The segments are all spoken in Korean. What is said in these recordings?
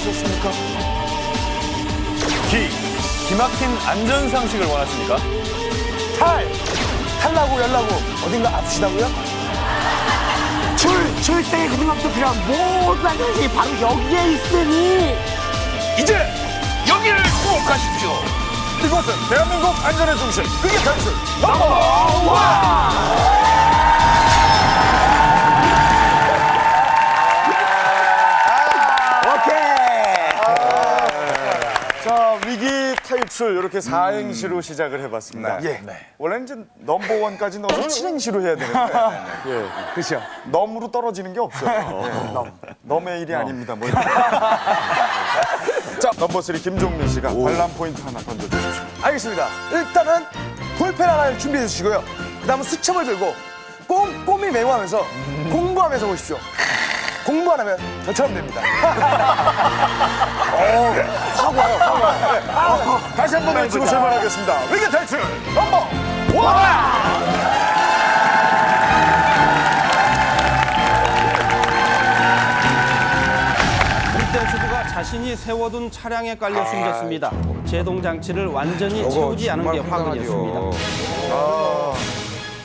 준비하셨습니까? 기막힌 안전상식을 원하십니까? 탈라고 열라고 어딘가 아프시다고요? 출생의 고등학교 필요한 모든 안전이 바로 여기에 있으니 이제 여기를 꼭 가십시오. 이곳은 대한민국 안전의 중심, 그게 탈출 넘버 1! 자, 위기 탈출 이렇게 4행시로 시작을 해봤습니다. 원래는 이제 넘버 1까지 넣어서 7행시로 해야 되는데 그렇죠. 넘으로 떨어지는 게 없어요. 넘의 일이 아닙니다. 뭐 이렇게. 자, 넘버 3 김종민 씨가 관람 포인트 하나 던져주십시오. 알겠습니다. 일단은 볼펜 하나를 준비해 주시고요. 그 다음은 수첩을 들고 꼼꼼히 메모하면서 공부하면서 보십시오. 공부 안 하면 저처럼 됩니다. 확 와요. 다시 한 번 외치고 출발하겠습니다. 위기 탈출 넘버 1! 일대 주부가 자신이 세워둔 차량에 깔려 숨졌습니다. 제동 장치를 완전히 채우지 않은 게 화근이었습니다.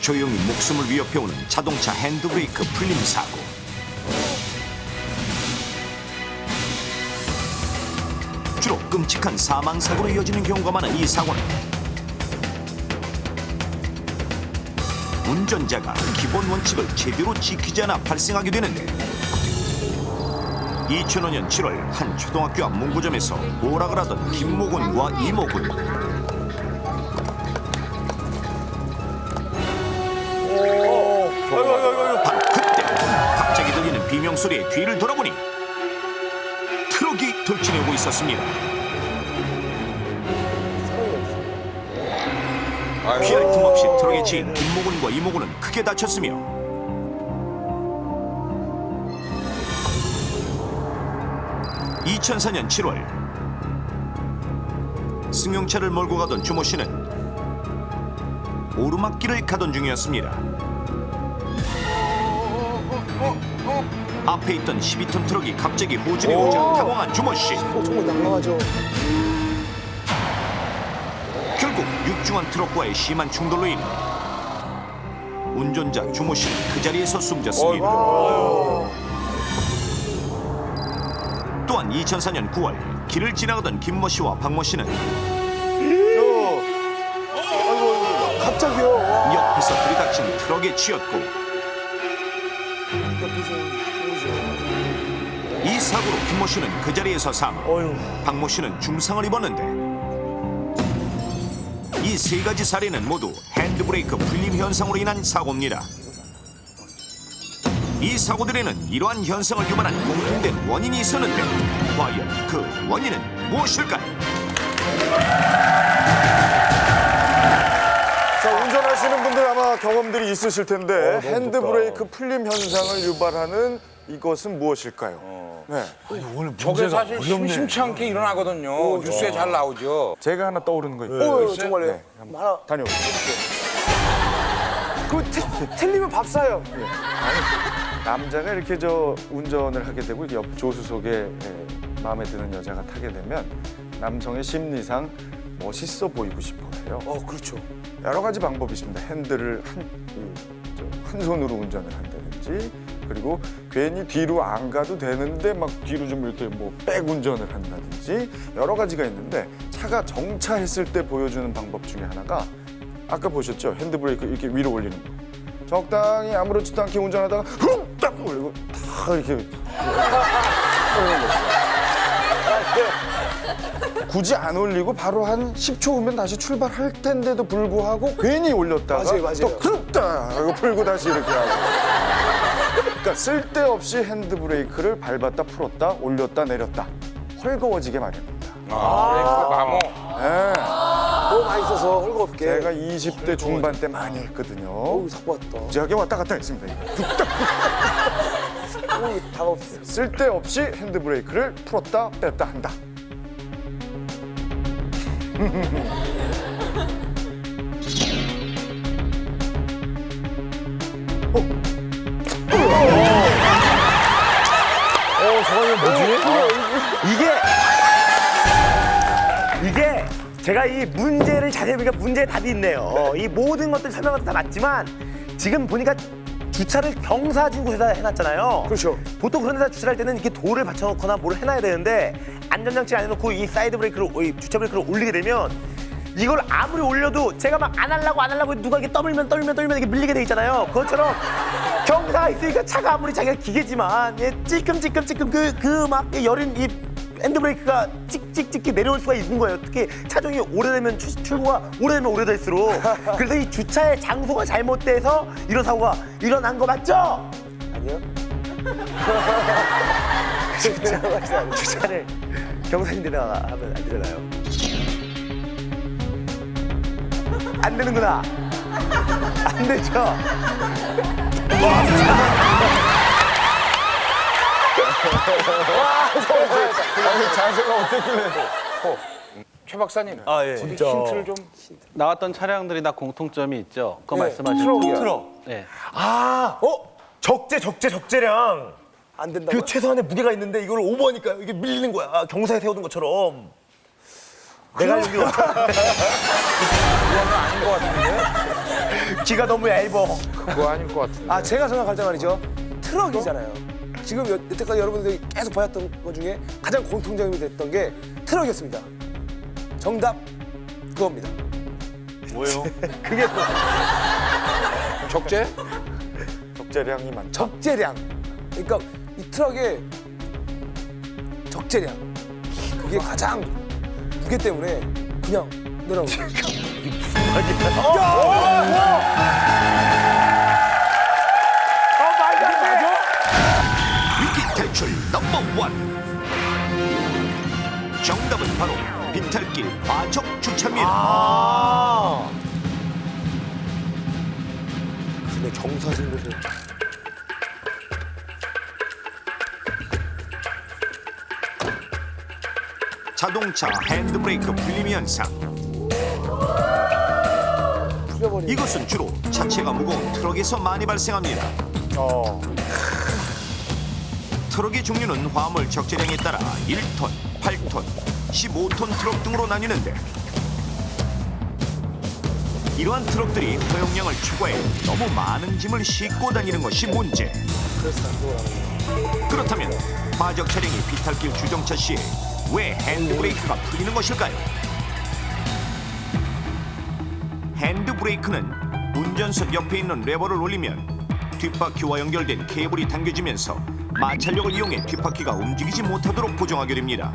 조용히 목숨을 위협해오는 자동차 핸드브레이크 풀림 사고. 주로 끔찍한 사망사고로 이어지는 경우가 많은 이 사고는 운전자가 기본 원칙을 제대로 지키지 않아 발생하게 되는데 2005년 7월 한 초등학교 앞 문구점에서 오락을 하던 김모군과 이모군. 바로 그때 갑자기 들리는 비명소리에 뒤를 돌아보니 트럭이 돌진해 오고 있었습니다. 피할 틈 없이 트럭에 치인 김모군과 이모군은 크게 다쳤으며 (2004년 7월) 승용차를 몰고 가던 주모 씨는 오르막길을 가던 중이었습니다. 앞에 있던 12톤 트럭이 갑자기 후진해 오자 당황한 주모 씨. 정말 난감하죠. 결국 육중한 트럭과의 심한 충돌로 인해 운전자 주모 씨는 그 자리에서 숨졌습니다. 또한 2004년 9월 길을 지나가던 김모 씨와 박모 씨는 갑자기요. 와. 옆에서 들이닥친 트럭에 치였고 이 사고로 김모 씨는 그 자리에서 사망, 박모 씨는 중상을 입었는데 이 세 가지 사례는 모두 핸드브레이크 풀림 현상으로 인한 사고입니다. 이 사고들에는 이러한 현상을 유발한 공통된 원인이 있었는데 과연 그 원인은 무엇일까요? 자, 운전하시는 분들 아마 경험들이 있으실 텐데 핸드브레이크 풀림 현상을 유발하는 이것은 무엇일까요? 네. 저게 사실 심심치 않게 일어나거든요. 뉴스에 잘 나오죠. 제가 하나 떠오르는 거 있어요. 정말요. 네, 한번 다녀오세요. 그 틀리면 밥 사요. 남자가 이렇게 운전을 하게 되고 옆 조수석에 마음에 드는 여자가 타게 되면 남성의 심리상 멋있어 보이고 싶어 해요. 그렇죠. 여러 가지 방법이 있습니다. 핸들을 한 손으로 운전을 한다든지, 그리고 괜히 뒤로 안 가도 되는데 막 뒤로 좀 이렇게 백 운전을 한다든지 여러 가지가 있는데, 차가 정차했을 때 보여주는 방법 중에 하나가 아까 보셨죠? 핸드브레이크 이렇게 위로 올리는 거. 적당히 아무렇지도 않게 운전하다가 훅딱 올리고 다 이렇게 굳이 안 올리고 바로 한 10초 후면 다시 출발할 텐데도 불구하고 괜히 올렸다가 맞아요. 또 훅딱 하고 풀고 다시 이렇게 하고. 그러니까 쓸데없이 핸드브레이크를 밟았다 풀었다 올렸다 내렸다 헐거워지게 마련입니다. 마모. 네. 너무 많이 써서 헐겁게. 제가 20대 중반 때 많이 했거든요. 사고 왔다. 무지하게 왔다 갔다 했습니다. 당황했어요. 쓸데없이 핸드브레이크를 풀었다 뺐다 한다. 저거는 뭐지? 이게 제가 이 문제를 자세히 보니까 문제에 답이 있네요. 이 모든 것들 설명은 다 맞지만 지금 보니까 주차를 경사진 곳에다 해놨잖아요. 그렇죠. 보통 그런 데다 주차할 때는 이렇게 돌을 받쳐놓거나 뭘 해놔야 되는데 안전장치 안 해놓고 이 사이드 브레이크를, 이 주차 브레이크를 올리게 되면 이걸 아무리 올려도 제가 막 안 하려고 누가 이렇게 떨면 이게 밀리게 돼 있잖아요. 그것처럼 경사가 있으니까 차가 아무리 자기가 기계지만 찔끔찔끔 그 막 여린 이 핸드브레이크가 찍찍찍 내려올 수가 있는 거예요. 특히 차종이 오래되면 출고가 오래되면 오래될수록. 그래서 이 주차의 장소가 잘못돼서 이런 사고가 일어난 거 맞죠? 아니요. 주차를 경사진 데다가 하면 안 되잖아요. 안 되는구나. 안 되죠. 자세가 어땠길래? 최 박사님. 아, 예. 어디 힌트를 좀. 나왔던 차량들이 다 공통점이 있죠. 그거 말씀하셨죠. 트럭이요. 트럭. 네. 적재량. 안 된다고. 그 최소한의 무게가 있는데 이걸 오버하니까 이게 밀리는 거야. 경사에 세우는 것처럼. 내가 알는 게 아닌 것 같은데? 기가 너무 얇어. 그거 아닐 것 같은데. 아, 제가 생각할 때 말이죠. 트럭이잖아요. 지금 여태까지 여러분들이 계속 보였던 것 중에 가장 공통점이 됐던 게 트럭이었습니다. 정답 그겁니다. 뭐예요? 그게 또 적재? 적재량이 많다. 적재량. 그러니까 이 트럭의 적재량. 그게 가장 무게 때문에 그냥 내려오는 거예요. 위기 탈출 넘버 원. 정답은 바로 비탈길 과적 주차입니다. 근데 경사진 곳에. 자동차 핸드브레이크 풀림 현상. 이것은 주로 차체가 무거운 트럭에서 많이 발생합니다. 트럭의 종류는 화물 적재량에 따라 1톤, 8톤, 15톤 트럭 등으로 나뉘는데 이러한 트럭들이 허용량을 초과해 너무 많은 짐을 싣고 다니는 것이 문제. 그렇다면 과적 차량이 비탈길 주정차 시에 왜 핸드브레이크가 풀리는 것일까요? 핸드브레이크는 운전석 옆에 있는 레버를 올리면 뒷바퀴와 연결된 케이블이 당겨지면서 마찰력을 이용해 뒷바퀴가 움직이지 못하도록 고정하게 됩니다.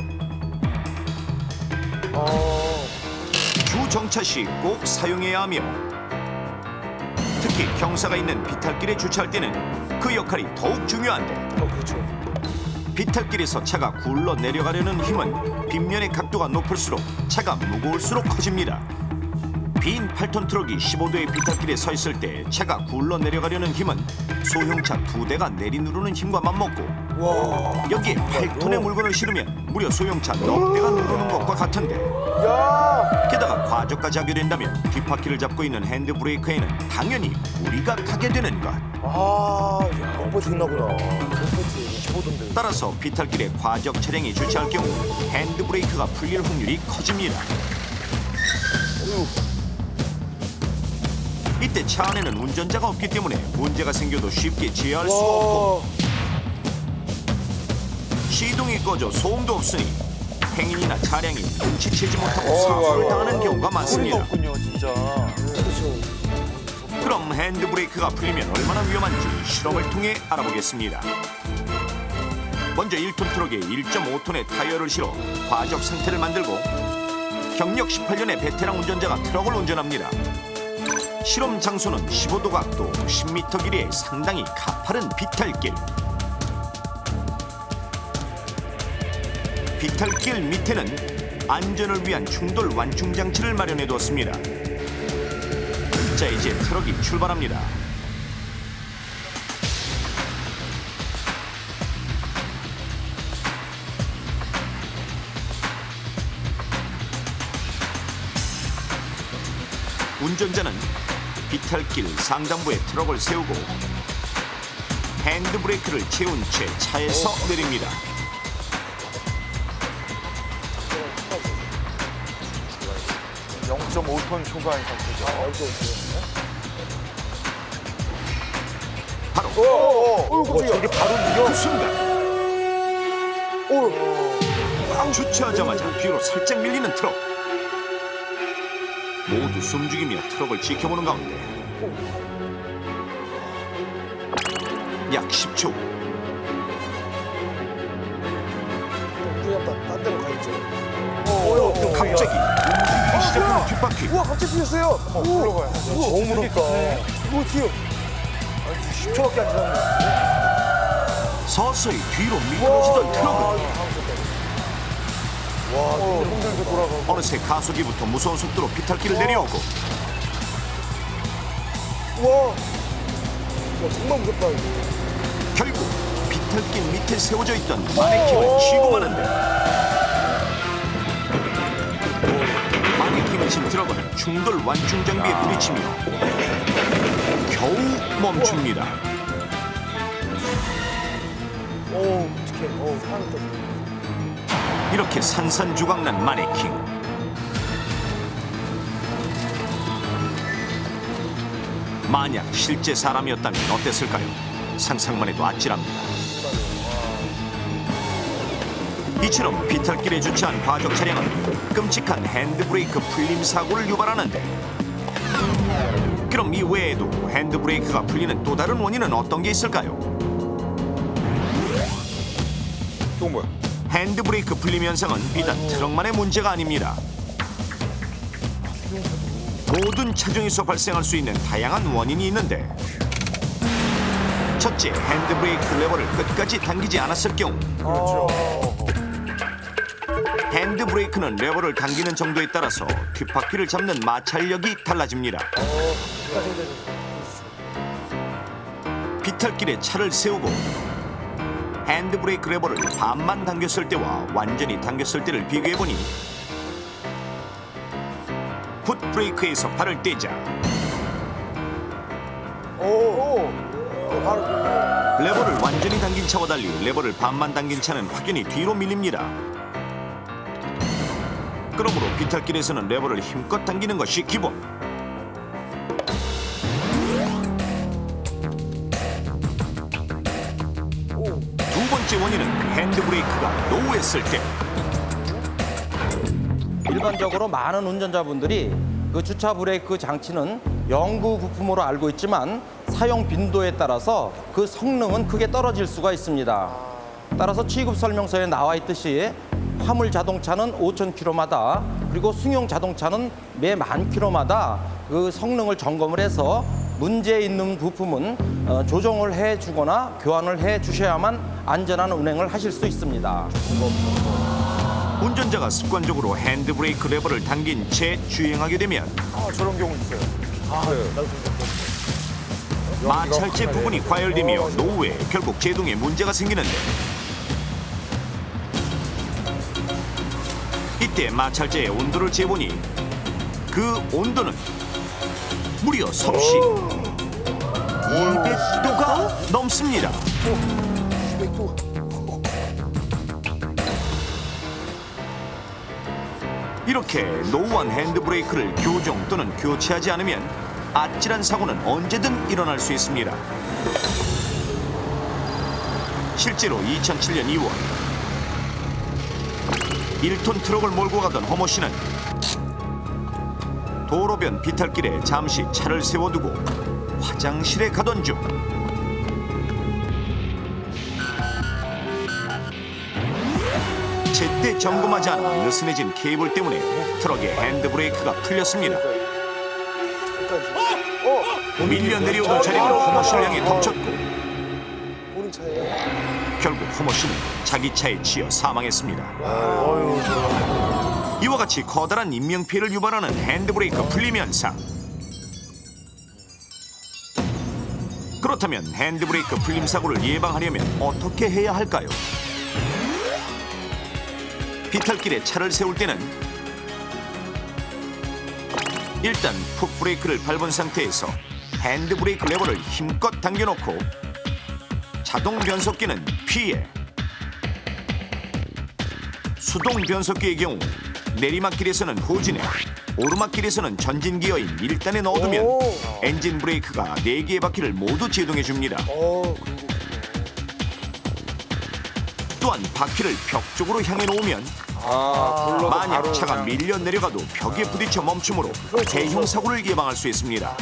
주정차 시 꼭 사용해야 하며 특히 경사가 있는 비탈길에 주차할 때는 그 역할이 더욱 중요한데 비탈길에서 차가 굴러 내려가려는 힘은 빗면의 각도가 높을수록 차가 무거울수록 커집니다. 빈 8톤 트럭이 15도의 비탈길에 서 있을 때 차가 굴러 내려가려는 힘은 소형차 2대가 내리누르는 힘과 맞먹고 여기에 8톤의 물건을 실으면 무려 소형차 4대가 누르는 것과 같은데 게다가 과적까지 하게 된다면 뒷바퀴를 잡고 있는 핸드브레이크에는 당연히 무리가 가게 되는 것. 엄청나구나. 따라서 비탈길에 과적 차량이 주차할 경우 핸드브레이크가 풀릴 확률이 커집니다. 이때 차 안에는 운전자가 없기 때문에 문제가 생겨도 쉽게 제어할 수가 없고 시동이 꺼져 소음도 없으니 행인이나 차량이 눈치채지 못하고 사고를 당하는 경우가 많습니다. 없군요, 진짜. 그럼 핸드브레이크가 풀리면 얼마나 위험한지 실험을 통해 알아보겠습니다. 먼저 1톤 트럭에 1.5톤의 타이어를 실어 과적 상태를 만들고 경력 18년의 베테랑 운전자가 트럭을 운전합니다. 실험 장소는 15도 각도 10m 길이의 상당히 가파른 비탈길. 비탈길 밑에는 안전을 위한 충돌 완충 장치를 마련해 두었습니다. 자, 이제 트럭이 출발합니다. 운전자는 비탈길 상단부에 트럭을 세우고 핸드브레이크를 채운 채 차에서 내립니다. 1.5톤 초과한 상태죠. 바로 저게 바로 이겨. 그 순간 주차하자마자 뒤로 살짝 밀리는 트럭. 모두 숨죽이며 트럭을 지켜보는 가운데 약 10초 후 딴 데로 가야죠. 갑자기 움직이기 시작하는 뒷바퀴. 우와, 갑자기 튀었어요. 올라가요. 우와, 너무 무섭다. 우와, 튀어. 10초밖에 안 지났네. 서서히 뒤로 미끄러지던 트럭은 어느새 가속기부터 무서운 속도로 비탈길을 내려오고 우와. 정말 무섭다, 이거. 결국 비탈길 밑에 세워져 있던 마네킹을 치고 마는데 마네킹을 친 트럭은 충돌 완충 장비에 부딪히며 겨우 멈춥니다. 어떡해. 사람 또. 이렇게 산산조각난 마네킹. 만약 실제 사람이었다면 어땠을까요? 상상만 해도 아찔합니다. 이처럼 비탈길에 주차한 과적 차량은 끔찍한 핸드브레이크 풀림 사고를 유발하는데, 그럼 이 외에도 핸드브레이크가 풀리는 또 다른 원인은 어떤 게 있을까요? 또 뭐야? 핸드브레이크 풀림 현상은 비단 트럭만의 문제가 아닙니다. 모든 차종에서 발생할 수 있는 다양한 원인이 있는데, 첫째, 핸드브레이크 레버를 끝까지 당기지 않았을 경우. 핸드브레이크는 레버를 당기는 정도에 따라서 뒷바퀴를 잡는 마찰력이 달라집니다. 비탈길에 차를 세우고 핸드브레이크 레버를 반만 당겼을 때와 완전히 당겼을 때를 비교해보니 풋브레이크에서 발을 떼자 레버를 완전히 당긴 차와 달리 레버를 반만 당긴 차는 확연히 뒤로 밀립니다. 그러므로 비탈길에서는 레버를 힘껏 당기는 것이 기본. 두 번째 원인은 핸드브레이크가 노후했을 때. 일반적으로 많은 운전자분들이 그 주차 브레이크 장치는 영구 부품으로 알고 있지만 사용 빈도에 따라서 그 성능은 크게 떨어질 수가 있습니다. 따라서 취급 설명서에 나와 있듯이 화물 자동차는 5,000km마다 그리고 승용 자동차는 매 10,000km마다 그 성능을 점검을 해서 문제 있는 부품은 조정을 해주거나 교환을 해주셔야만 안전한 운행을 하실 수 있습니다. 운전자가 습관적으로 핸드브레이크 레버를 당긴 채 주행하게 되면 저런 경우 있어요. 마찰제 부분이 과열되며 노후에 결국 제동에 문제가 생기는데, 이때 마찰제의 온도를 재보니 그 온도는 무려 섭씨 200도가 넘습니다. 이렇게 노후한 핸드브레이크를 교정 또는 교체하지 않으면 아찔한 사고는 언제든 일어날 수 있습니다. 실제로 2007년 2월 1톤 트럭을 몰고 가던 허모 씨는 도로변 비탈길에 잠시 차를 세워두고 화장실에 가던 중 제때 점검하지 않아 느슨해진 케이블 때문에 트럭의 핸드브레이크가 풀렸습니다. 밀려 내려오던 차량은 허모 씨를 향해 덮쳤고 결국 허모 씨는 자기 차에 치여 사망했습니다. 이와 같이 커다란 인명피해를 유발하는 핸드브레이크 풀림 현상. 그렇다면 핸드브레이크 풀림 사고를 예방하려면 어떻게 해야 할까요? 비탈길에 차를 세울 때는 일단 풋브레이크를 밟은 상태에서 핸드브레이크 레버를 힘껏 당겨놓고 자동 변속기는 피해, 수동 변속기의 경우 내리막길에서는 후진에, 오르막길에서는 전진 기어인 1단에 넣어두면 엔진 브레이크가 4개의 바퀴를 모두 제동해줍니다. 또한 바퀴를 벽 쪽으로 향해 놓으면 만약 차가 밀려 내려가도 벽에 부딪혀 멈추므로 대형 사고를 예방할 수 있습니다.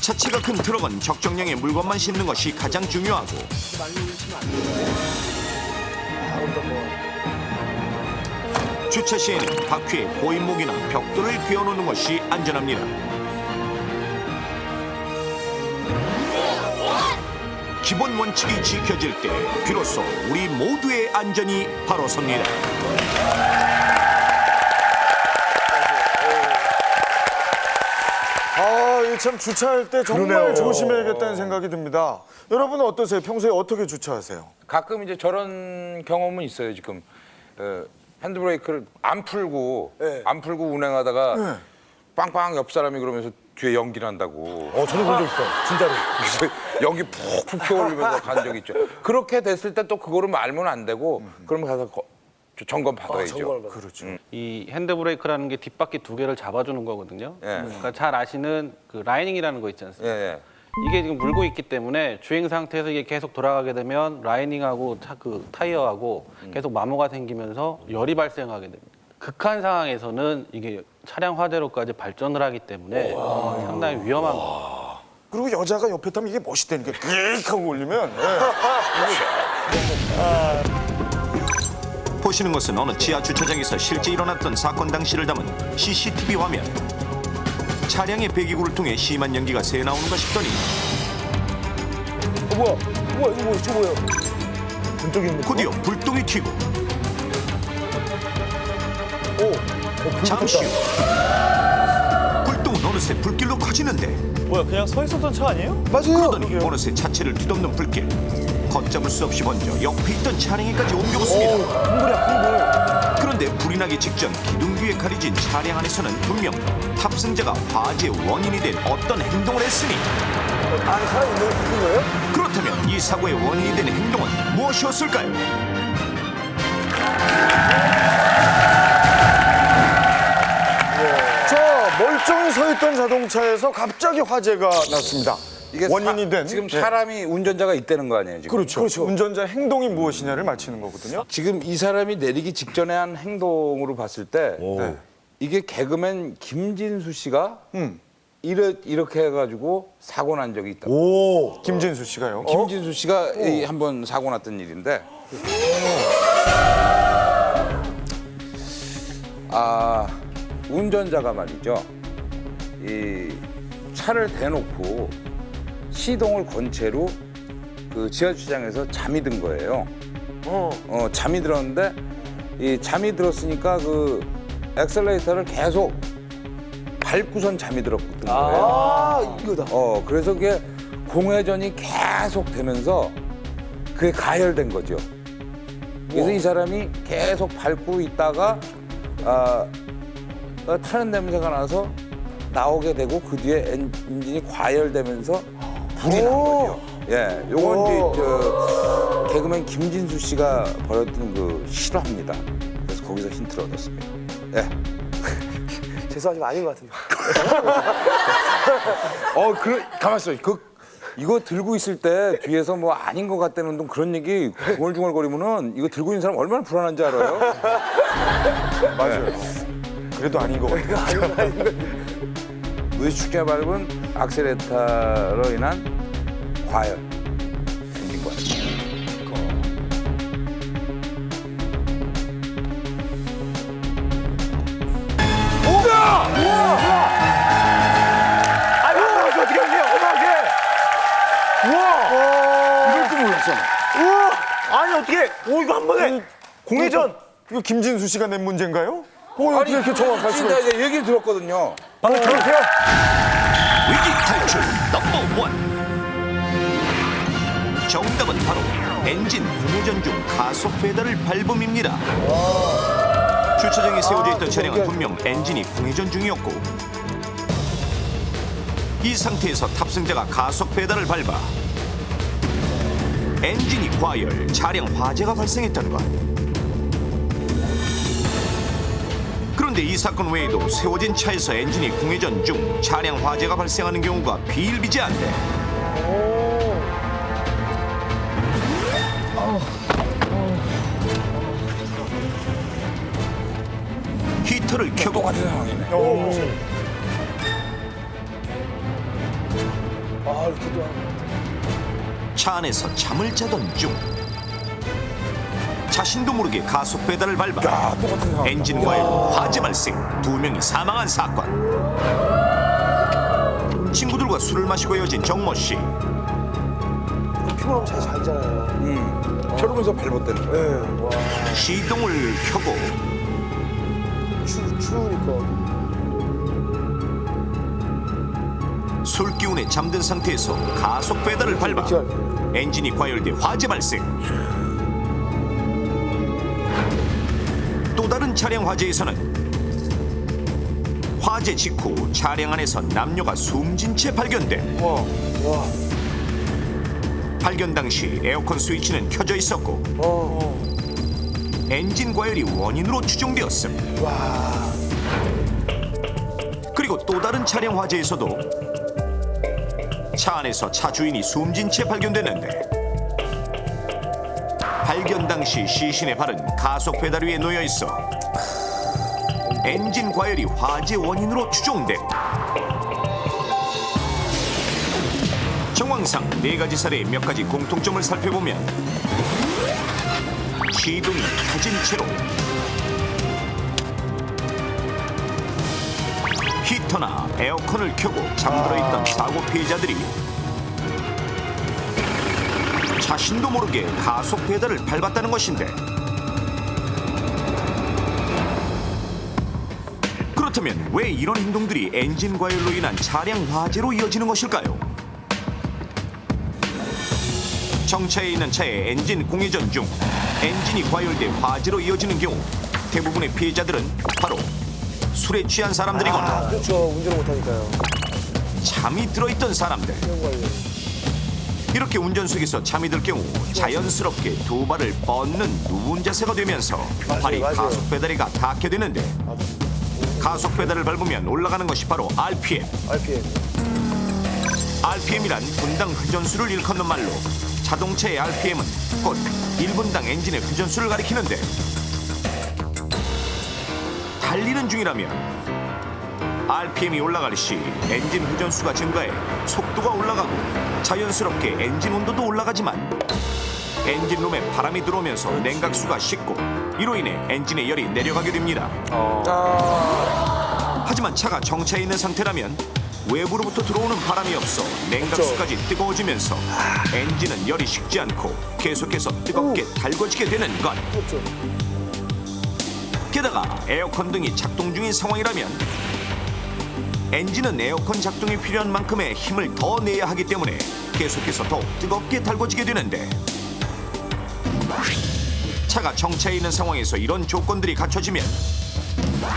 차체가 큰 트럭은 적정량의 물건만 싣는 것이 가장 중요하고 주차 시에는 바퀴에 고인목이나 벽돌을 그어놓는 것이 안전합니다. 기본 원칙이 지켜질 때 비로소 우리 모두의 안전이 바로 섭니다. 이참 주차할 때 정말 조심해야겠다는 생각이 듭니다. 여러분은 어떠세요? 평소에 어떻게 주차하세요? 가끔 이제 저런 경험은 있어요. 지금 핸드브레이크를 안 풀고 운행하다가 빵빵 옆 사람이 그러면서 뒤에 연기 난다고. 저도 그런 적 있어요. 진짜로. 그래서 연기 푹푹 피어올리면서 간 적이 있죠. 그렇게 됐을 때 또 그거를 말면 안 되고 그러면 가서 점검 받아야죠. 그렇죠. 이 핸드브레이크라는 게 뒷바퀴 2개를 잡아주는 거거든요. 예. 그러니까 잘 아시는 그 라이닝이라는 거 있지 않습니까? 예. 이게 지금 물고 있기 때문에 주행 상태에서 이게 계속 돌아가게 되면 라이닝하고 그 타이어하고 계속 마모가 생기면서 열이 발생하게 됩니다. 극한 상황에서는 이게 차량 화재로까지 발전을 하기 때문에 상당히 위험한 거예요. 그리고 여자가 옆에 타면 이게 멋있다니까. 익 하고 올리면. 보시는 것은 어느 지하 주차장에서 실제 일어났던 사건 당시를 담은 CCTV 화면. 차량의 배기구를 통해 심한 연기가 새 나오는가 싶더니 뭐야, 이거 뭐야, 저 뭐야. 왼쪽에 있는 거? 곧이어 불똥이 튀고 잠시 후 불똥은 어느새 불길로 커지는데 뭐야, 그냥 서 있었던 차 아니에요? 맞아요. 그러더니 어느새 차체를 뒤덮는 불길 걷잡을 수 없이 먼저 옆에 있던 차량에까지 옮겨붙습니다. 그런데 불이 나기 직전 기둥 뒤에 가려진 차량 안에서는 분명 탑승자가 화재 원인이 된 어떤 행동을 했으니 안에 사람 있는 거예요? 그렇다면 이 사고의 원인이 된 행동은 무엇이었을까요? 자, 멀쩡히 서 있던 자동차에서 갑자기 화재가 났습니다. 이게 원인이 된 지금 사람이 운전자가 있다는 거 아니에요, 지금? 그렇죠. 운전자 행동이 무엇이냐를 맞히는 거거든요. 지금 이 사람이 내리기 직전에 한 행동으로 봤을 때 이게 개그맨 김진수 씨가 이렇게 해가지고 사고 난 적이 있다. 김진수 씨가요. 김진수 씨가 한번 사고 났던 일인데 운전자가 말이죠. 이 차를 대놓고 시동을 건 채로 그 지하주차장에서 잠이 든 거예요. 잠이 들었는데 이 잠이 들었으니까 그 엑셀레이터를 계속 밟고선 잠이 들었던 거예요. 이거다. 그래서 그게 공회전이 계속 되면서 그게 가열된 거죠. 그래서 이 사람이 계속 밟고 있다가 타는 냄새가 나서 나오게 되고 그 뒤에 엔진이 과열되면서 불이 난 거죠. 예, 요건 이제 저 개그맨 김진수 씨가 벌였던 그 실화입니다. 그래서 거기서 힌트를 얻었습니다. 예. 죄송하지만 아닌 것 같은데. 가만 있어. 이거 들고 있을 때 뒤에서 뭐 아닌 것 같다는 둥 그런 얘기 중얼중얼거리면은 이거 들고 있는 사람 얼마나 불안한지 알아요? 맞아요. 그래도 아닌 것 같아요. 무의식주가 밟은 악셀레이터로 인한 과열, 엔진 과열. 어떻게 하세요? 이럴 줄 몰랐어. 아니, 어떻게. 이거 한 번에. 공회전. 이거 김진수 씨가 낸 문제인가요? 어떻게 이렇게 정확할 수가 진짜 있어요? 이제 얘기를 들었거든요. 방금 들어오세요. 위기 탈출 넘버 원. 정답은 바로 엔진 공회전 중 가속 페달을 밟음입니다. 주차장에 세워져 있던 차량은 분명 엔진이 공회전 중이었고 이 상태에서 탑승자가 가속 페달을 밟아 엔진이 과열, 차량 화재가 발생했다는 것. 그런데 이 사건 외에도 세워진 차에서 엔진이 공회전 중 차량 화재가 발생하는 경우가 비일비재한데 히터를 켜고 아 이렇게도 하네. 차 안에서 잠을 자던 중 자신도 모르게 가속 페달을 밟아 엔진 과열로 화재 발생, 2명이 사망한 사건. 친구들과 술을 마시고 헤어진 정모 씨. 피곤하면 잘 자잖아요. 저러면서 발벗대는 거예요. 네. 와. 시동을 켜고 추우니까. 술 기운에 잠든 상태에서 가속 페달을 밟아 엔진이 과열돼 화재 발생. 또 다른 차량 화재에서는 화재 직후 차량 안에서 남녀가 숨진 채 발견돼. 발견 당시 에어컨 스위치는 켜져 있었고 엔진 과열이 원인으로 추정되었음. 그리고 또 다른 차량 화재에서도 차 안에서 차 주인이 숨진 채 발견됐는데 발견 당시 시신의 발은 가속 페달 위에 놓여 있어 엔진 과열이 화재 원인으로 추정돼. 정황상 4가지 사례의 몇 가지 공통점을 살펴보면 시동이 켜진 채로 히터나 에어컨을 켜고 잠들어 있던 사고 피해자들이 자신도 모르게 가속 페달을 밟았다는 것인데, 그렇다면 왜 이런 행동들이 엔진 과열로 인한 차량 화재로 이어지는 것일까요? 정차해 있는 차의 엔진 공회전 중 엔진이 과열돼 화재로 이어지는 경우 대부분의 피해자들은 바로 술에 취한 사람들이거나 그렇죠. 운전을 못하니까요. 잠이 들어있던 사람들. 이렇게 운전석에서 잠이 들 경우 자연스럽게 두 발을 뻗는 누운 자세가 되면서 발이 맞아요. 가속 페달에 닿게 되는데, 가속 페달을 밟으면 올라가는 것이 바로 RPM. RPM. RPM이란 분당 회전수를 일컫는 말로 자동차의 RPM은 곧 1분당 엔진의 회전수를 가리키는데, 달리는 중이라면 RPM이 올라갈 시 엔진 회전수가 증가해 속도가 올라가고 자연스럽게 엔진 온도도 올라가지만 엔진룸에 바람이 들어오면서 냉각수가 식고 이로 인해 엔진의 열이 내려가게 됩니다. 하지만 차가 정차해 있는 상태라면 외부로부터 들어오는 바람이 없어 냉각수까지 뜨거워지면서 엔진은 열이 식지 않고 계속해서 뜨겁게 달궈지게 되는 것. 게다가 에어컨 등이 작동 중인 상황이라면 엔진은 에어컨 작동이 필요한 만큼의 힘을 더 내야 하기 때문에 계속해서 더욱 뜨겁게 달궈지게 되는데, 차가 정차해 있는 상황에서 이런 조건들이 갖춰지면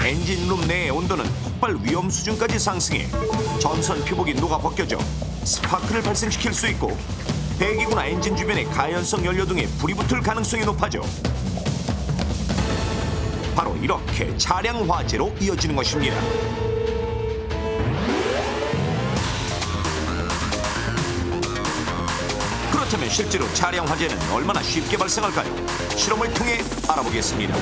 엔진룸 내의 온도는 폭발 위험 수준까지 상승해 전선 표복이 녹아 벗겨져 스파크를 발생시킬 수 있고 배기구나 엔진 주변에 가연성 연료 등의 불이 붙을 가능성이 높아져 바로 이렇게 차량 화재로 이어지는 것입니다. 그렇다면 실제로 차량 화재는 얼마나 쉽게 발생할까요? 실험을 통해 알아보겠습니다.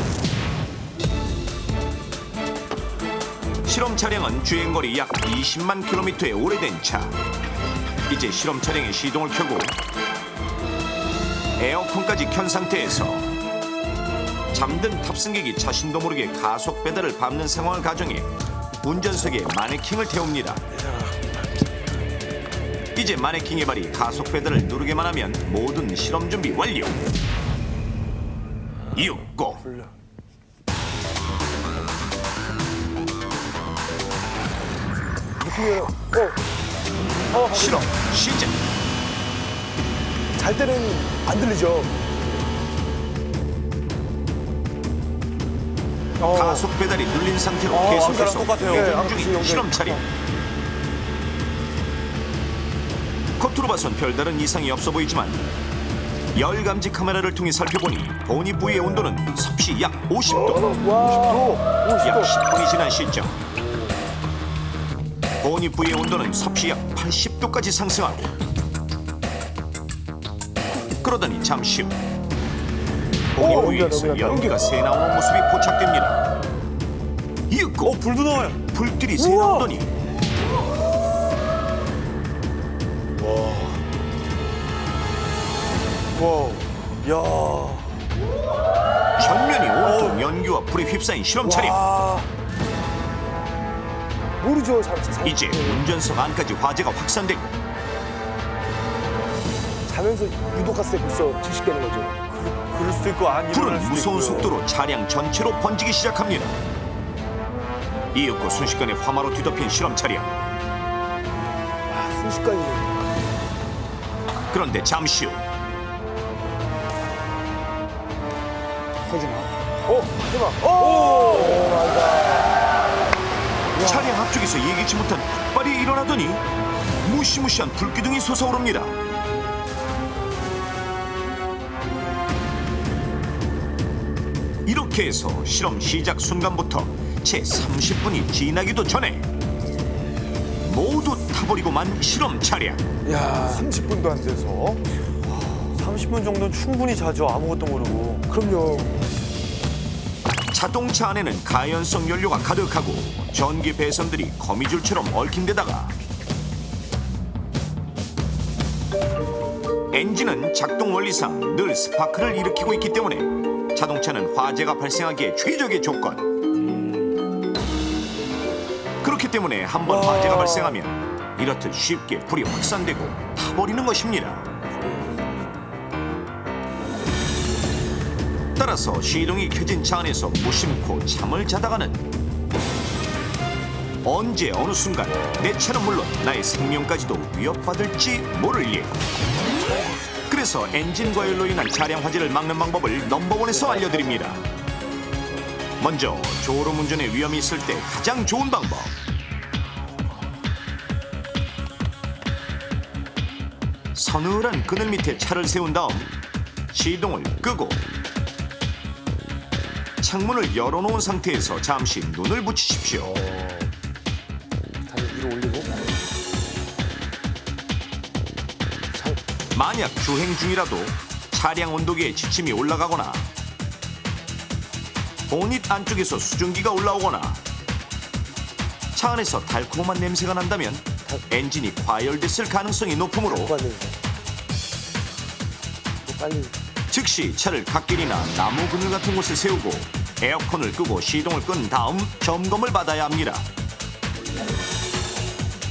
실험 차량은 주행거리 약 20만 킬로미터의 오래된 차. 이제 실험 차량의 시동을 켜고 에어컨까지 켠 상태에서 잠든 탑승객이 자신도 모르게 가속 페달을 밟는 상황을 가정해 운전석에 마네킹을 태웁니다. 이제 마네킹의 발이 가속 페달을 누르기만 하면 모든 실험 준비 완료. 6고 실험 시작. 잘 때는 안 들리죠. 가속 페달이 눌린 상태로 계속해서 운전 중인 실험 차량. 겉으로 봐선 별다른 이상이 없어 보이지만 열감지 카메라를 통해 살펴보니 본입 부위의 온도는 섭씨 약 50도. 약 10분이 지난 시점. 본입 부위의 온도는 섭씨 약 80도까지 상승하고 그러더니 잠시 후 본입 부위에서 연기가 새 나오는 모습이 포착됩니다. 이윽고 불도 나와요. 불길이 새 나오더니 전면이 온통 연기와 불에 휩싸인 실험 차량. 모르죠, 이제 운전석 안까지 화재가 확산되고 자면서 유독가스에 벌써 질식되는 거죠. 그럴 수도 있고 안 일어날 불은 수도 무서운 있고요. 속도로 차량 전체로 번지기 시작합니다. 이윽고 순식간에 화마로 뒤덮인 실험 차량. 순식간이네. 그런데 잠시 후 터지나? 차량 앞쪽에서 예기치 못한 폭발이 일어나더니 무시무시한 불기둥이 솟아오릅니다. 이렇게 해서 실험 시작 순간부터 채 30분이 지나기도 전에 모두 타버리고만 실험 차량. 30분도 안 돼서 30분 정도는 충분히 자죠. 아무것도 모르고. 그럼요. 자동차 안에는 가연성 연료가 가득하고 전기 배선들이 거미줄처럼 얽힌 데다가 엔진은 작동 원리상 늘 스파크를 일으키고 있기 때문에 자동차는 화재가 발생하기에 최적의 조건. 그렇기 때문에 한번 화재가 발생하면 이렇듯 쉽게 불이 확산되고 타버리는 것입니다. 따라서 시동이 켜진 차 안에서 무심코 잠을 자다가는 언제 어느 순간 내 차는 물론 나의 생명까지도 위협받을지 모를 일. 그래서 엔진 과열로 인한 차량 화재를 막는 방법을 넘버원에서 알려드립니다. 먼저 졸음운전의 위험이 있을 때 가장 좋은 방법. 서늘한 그늘 밑에 차를 세운 다음 시동을 끄고 창문을 열어놓은 상태에서 잠시 눈을 붙이십시오. 다리 위로 올리고. 만약 주행 중이라도 차량 온도계에 지침이 올라가거나 보닛 안쪽에서 수증기가 올라오거나 차 안에서 달콤한 냄새가 난다면 엔진이 과열됐을 가능성이 높으므로 빨리. 즉시 차를 갓길이나 나무 그늘 같은 곳에 세우고 에어컨을 끄고 시동을 끈 다음 점검을 받아야 합니다.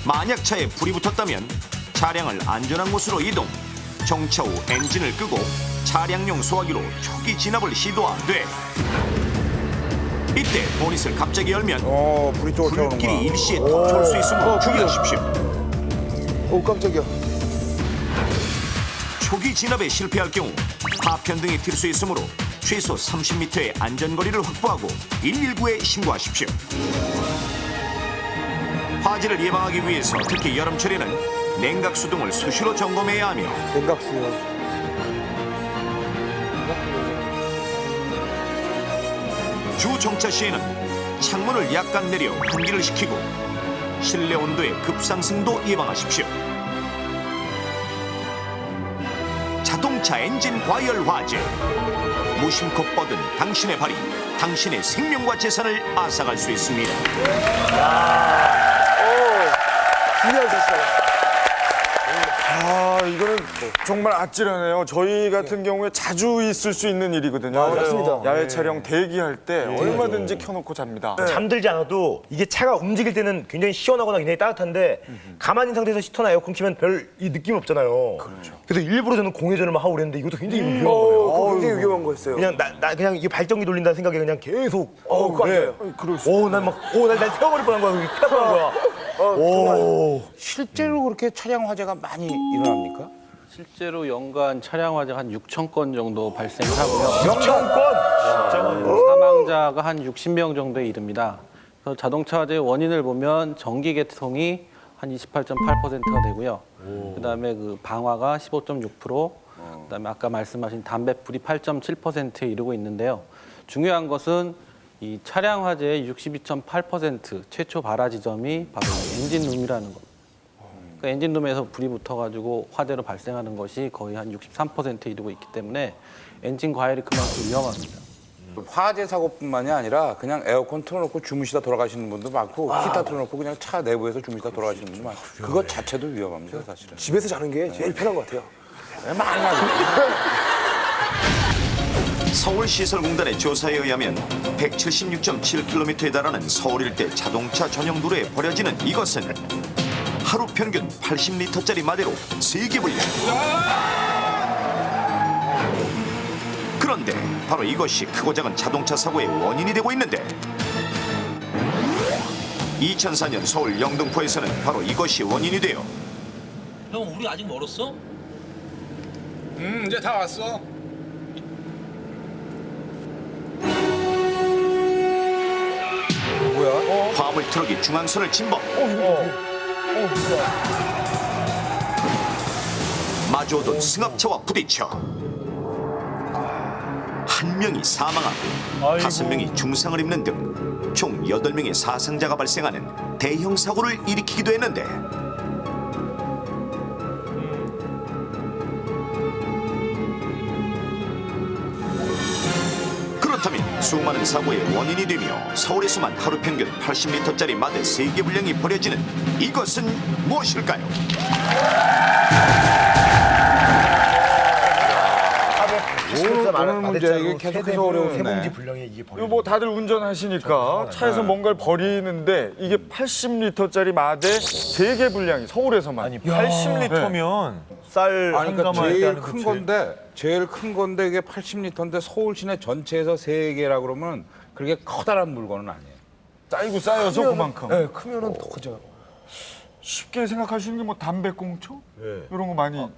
만약 차에 불이 붙었다면 차량을 안전한 곳으로 이동, 정차 후 엔진을 끄고 차량용 소화기로 초기 진압을 시도하되 이때 보닛을 갑자기 열면 불이 쫓아오는 불길이 일시에 덮쳐올 수 있으므로 주의하십시오. 오, 깜짝이야. 초기 진압에 실패할 경우 파편등이 튈 수 있으므로 최소 30m의 안전거리를 확보하고 119에 신고하십시오. 화재를 예방하기 위해서 특히 여름철에는 냉각수 등을 수시로 점검해야 하며 냉각수요. 주 정차 시에는 창문을 약간 내려 환기를 시키고 실내 온도의 급상승도 예방하십시오. 자동차 엔진 과열 화재. 무심코 뻗은 당신의 발이 당신의 생명과 재산을 앗아갈 수 있습니다. 중요한 사실. 이거는 정말 아찔하네요. 저희 같은 경우에 자주 있을 수 있는 일이거든요. 맞습니다. 야외 촬영 대기할 때 얼마든지 켜놓고 잡니다. 잠들지 않아도 이게 차가 움직일 때는 굉장히 시원하거나 굉장히 따뜻한데 가만히 있는 상태에서 히터나 에어컨 키면 별 이 느낌 없잖아요. 그래서 일부러 저는 공회전을 막 하고 그랬는데 이것도 굉장히 위험한 거예요. 그거 굉장히 위험한 거였어요. 그냥 나 그냥 이게 발전기 돌린다는 생각에 그냥 계속 그거 안 돼요. 날 태워버릴 뻔한 거야. 그게 큰일 난 거야. 실제로 그렇게 차량 화재가 많이 일어납니까? 실제로 연간 차량 화재가 한 6천 건 정도 발생하고요. 6,000건? 사망자가 한 60명 정도에 이릅니다. 그래서 자동차 화재의 원인을 보면 전기 계통이 한 28.8%가 되고요. 그다음에 그 방화가 15.6%, 그다음에 아까 말씀하신 담배불이 8.7%에 이르고 있는데요. 중요한 것은 이 차량 화재의 62.8% 최초 발화 지점이 바로 엔진룸이라는 겁니다. 그러니까 엔진룸에서 불이 붙어가지고 화재로 발생하는 것이 거의 한 63%에 이르고 있기 때문에 엔진 과열이 그만큼 위험합니다. 화재 사고뿐만이 아니라 그냥 에어컨 틀어놓고 주무시다 돌아가시는 분도 많고 히터 틀어놓고 그냥 차 내부에서 주무시다 돌아가시는 분도 많고 그것 자체도 위험합니다 사실은. 집에서 자는 게 제일 편한 것 같아요. 서울시설공단의 조사에 의하면 176.7km에 달하는 서울 일대 자동차 전용 도로에 버려지는 이것은 하루 평균 80리터짜리 마대로 3개 분량. 그런데 바로 이것이 크고 작은 자동차 사고의 원인이 되고 있는데 2004년 서울 영등포에서는 바로 이것이 원인이 되어 형 우리 아직 멀었어? 이제 다 왔어. 화물 트럭이 중앙선을 침범. 마주오던 승합차와 부딪혀 한 명이 사망하고 5명이 중상을 입는 등 총 8명의 사상자가 발생하는 대형 사고를 일으키기도 했는데 그렇다면 수많은 사고의 원인이 되며 서울에서만 하루 평균 80리터짜리 마대 3개 분량이 버려지는 이것은 무엇일까요? 오늘 문제 이게 계속해서 어려운데. 이거 뭐 다들 운전하시니까 차에서 뭔가를 버리는데 이게 80리터짜리 마대 3개 분량이 서울에서만. 아니 80리터면 쌀 아니, 한 그러니까 가마에 제일 따는 큰 건데 제일 큰 건데 이게 80리터인데 서울 시내 전체에서 3개라 그러면 그렇게 커다란 물건은 아니에요. 쌓이고 쌓여서 그만큼. 네, 크면은 더 크죠. 쉽게 생각할 수 있는 게 뭐 담배꽁초? 이런 거 많이.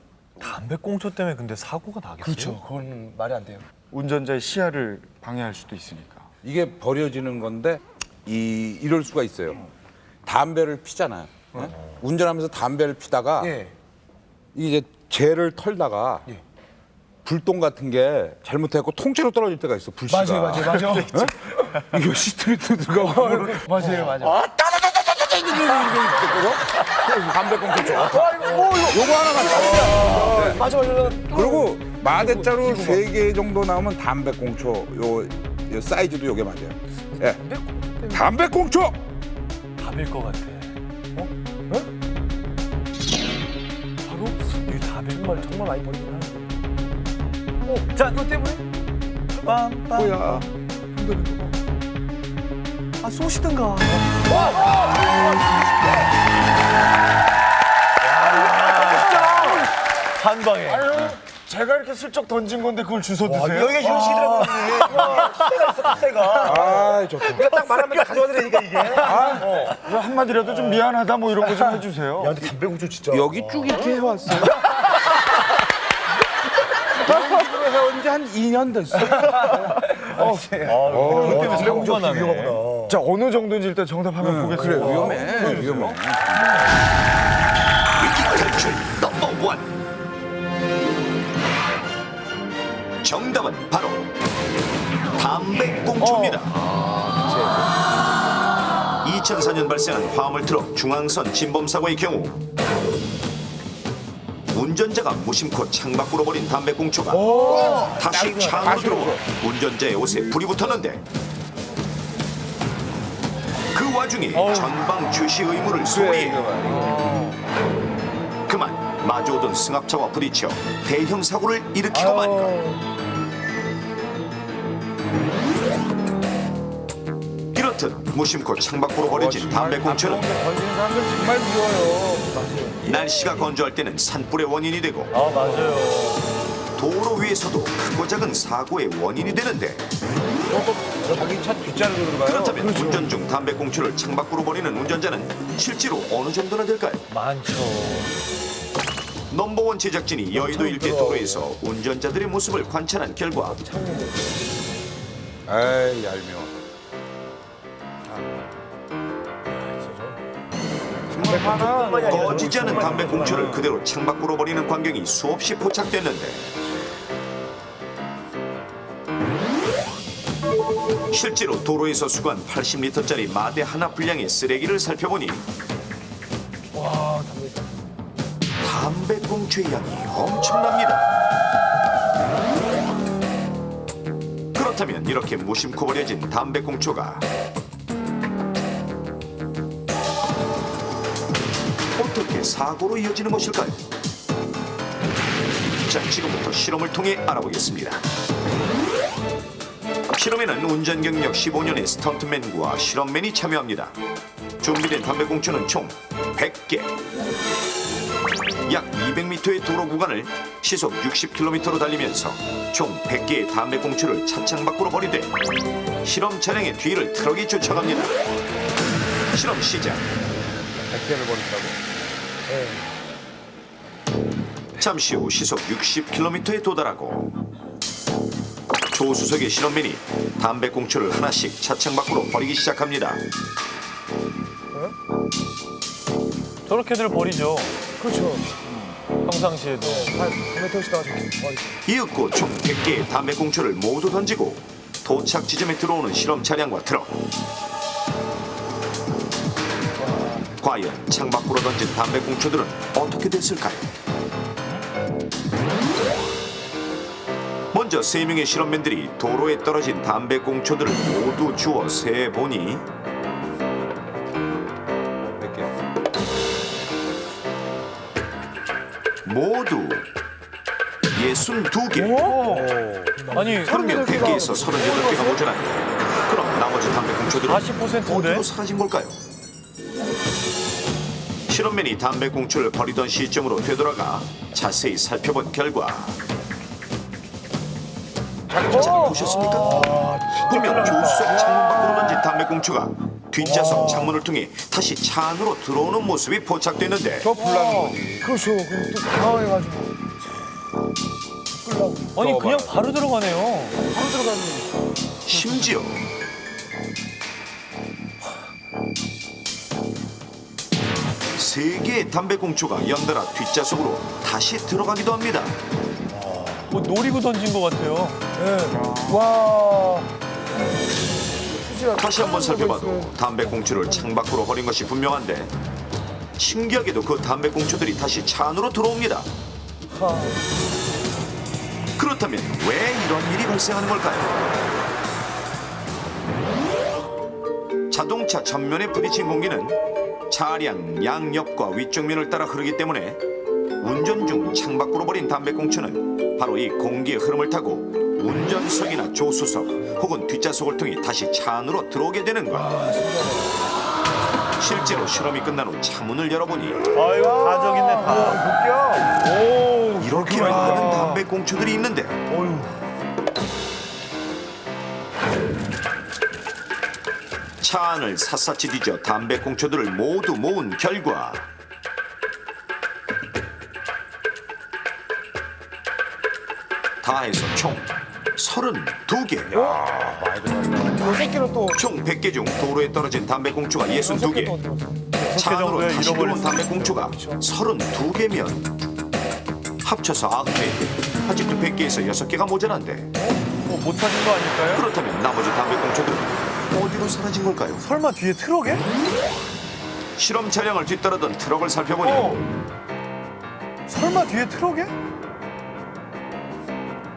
담배꽁초 때문에 근데 사고가 나겠어요? 그렇죠. 그건 말이 안 돼요. 운전자의 시야를 방해할 수도 있으니까. 이게 버려지는 건데 이럴 수가 있어요. 담배를 피잖아요. 네? 운전하면서 담배를 피다가 예. 이제 재를 털다가 불똥 같은 게 잘못해갖고 통째로 떨어질 때가 있어. 불씨가. 맞아요. 이거 시트리트 들어가고 맞아요. 담배꽁초 줘. 요거 하나만. 맞아. 그리고 마대자루 3개 정도 나오면 담배꽁초 요 사이즈도 요게 맞아요. 예. 담배꽁초. 답일 것 같아. 바로 이게 답일 것 같아. 정말 많이 버리긴 하는데. 자, 이거 때문에 빰빰. 뭐야? 아, 쏘시든가. 한 방에. 아유, 제가 이렇게 슬쩍 던진 건데 그걸 주워 드세요? 여기가 휴식이라고 깍새가 있어, 깍새가. 아, 좋다. 그러니까 딱 말하면 다 가져와야 되니까 이게. 그래서 한마디라도 좀 미안하다 뭐 이런 거 좀 해주세요. 야, 근데 담배꽁초 진짜. 여기 쭉 이렇게 해왔어. 이런 식으로 해온 지 한 2년 됐어. 그것 때문에 사고가 나네. 자, 어느 정도인지 일단 정답 한번 보겠습니다. 그래, 위험해. 위기 탈출 넘버 1. 정답은 바로 담배꽁초입니다. 2004년 발생한 화물 트럭 중앙선 침범 사고의 경우 운전자가 무심코 창밖으로 버린 담배꽁초가 다시 차 안으로 들어와 운전자의 옷에 불이 붙었는데 그 와중에 전방 주시 의무를 소홀히 그만 마주오던 승합차와 부딪혀 대형 사고를 일으키고 만 것. 이렇듯 무심코 창밖으로 버려진 담배꽁초는 던지는 사람들 정말 미워요. 날씨가 건조할 때는 산불의 원인이 되고 아, 맞아요. 도로 위에서도 크고 작은 사고의 원인이 되는데 자기 차 뒷자리로 들어가요. 그렇다면 운전 중 담배꽁초를 창밖으로 버리는 운전자는 실제로 어느 정도나 될까요? 많죠. 넘버원 제작진이 여의도 일대 도로에서 운전자들의 모습을 관찰한 결과 에이, 얄미워. 꺼지지 않은 담배꽁초를 그대로 창밖으로 버리는 광경이 수없이 포착됐는데 실제로 도로에서 수거한 80리터짜리 마대 하나 분량의 쓰레기를 살펴보니 담배꽁초의 양이 엄청납니다. 그렇다면 이렇게 무심코 버려진 담배꽁초가 어떻게 사고로 이어지는 것일까요? 자, 지금부터 실험을 통해 알아보겠습니다. 실험에는 운전 경력 15년의 스턴트맨과 실험맨이 참여합니다. 준비된 담배꽁초는 총 100개. 약 200m의 도로 구간을 시속 60km로 달리면서 총 100개의 담배꽁초를 차창 밖으로 버리되 실험 차량의 뒤를 트럭이 쫓아갑니다. 실험 시작. 100개를 버린다고? 잠시 후 시속 60km에 도달하고 조수석의 실험맨이 담배꽁초를 하나씩 차창 밖으로 버리기 시작합니다. 저렇게들 버리죠. 그렇죠. 평상시에도. 담배 태우시다가 저렇게. 이윽고 총 100개의 담배꽁초를 모두 던지고 도착 지점에 들어오는 실험 차량과 트럭. 과연 창밖으로 던진 담배꽁초들은 어떻게 됐을까요? 먼저 3명의 실험맨들이 도로에 떨어진 담배꽁초들을 모두 주워 세보니 모두 62개. 아니, 분명 100개에서 38개가 모자란데 그럼 나머지 담배꽁초들은 40%인데? 어디로 사라진 걸까요? 실험맨이 담배꽁초를 버리던 시점으로 되돌아가 자세히 살펴본 결과 잘 보셨습니까? 분명 조수석 창문 밖으로 던진 담배꽁초가 뒷좌석 창문을 통해 다시 차 안으로 들어오는 모습이 포착됐는데 그렇죠. 그럼 또 당황해가지고. 끌라고. 아니, 그냥 바로 들어가네요. 바로 들어가는. 심지어 세 개의 담배꽁초가 연달아 뒷좌석으로 다시 들어가기도 합니다. 뭐 노리고 던진 것 같아요. 네. 와. 다시 한번 살펴봐도 담배꽁초를 창밖으로 버린 것이 분명한데 신기하게도 그 담배꽁초들이 다시 차 안으로 들어옵니다. 그렇다면 왜 이런 일이 발생하는 걸까요? 자동차 전면에 부딪힌 공기는 차량 양옆과 위쪽 면을 따라 흐르기 때문에 운전 중 창밖으로 버린 담배꽁초는 바로 이 공기의 흐름을 타고 운전석이나 조수석 혹은 뒷좌석을 통해 다시 차 안으로 들어오게 되는 것. 실제로 실험이 끝난 후 차문을 열어보니 아이고, 다 저기 있네, 다. 오, 이렇게 많은 담배꽁초들이 있는데 차 안을 샅샅이 뒤져 담배꽁초들을 모두 모은 결과 다 해서 총 32개. 6개로 또. 총 100개 중 도로에 떨어진 담배꽁초가 62개. 차 안으로 정도에 다시 들어온 잃어버렸어요. 담배꽁초가 32개면 합쳐서 9개. 아직도 100개에서 6개가 모자란데 못 찾은 거 아닐까요? 그렇다면 나머지 담배꽁초들은 어디로 사라진 걸까요? 설마 뒤에 트럭에? 실험 차량을 뒤따르던 트럭을 살펴보니 설마 뒤에 트럭에?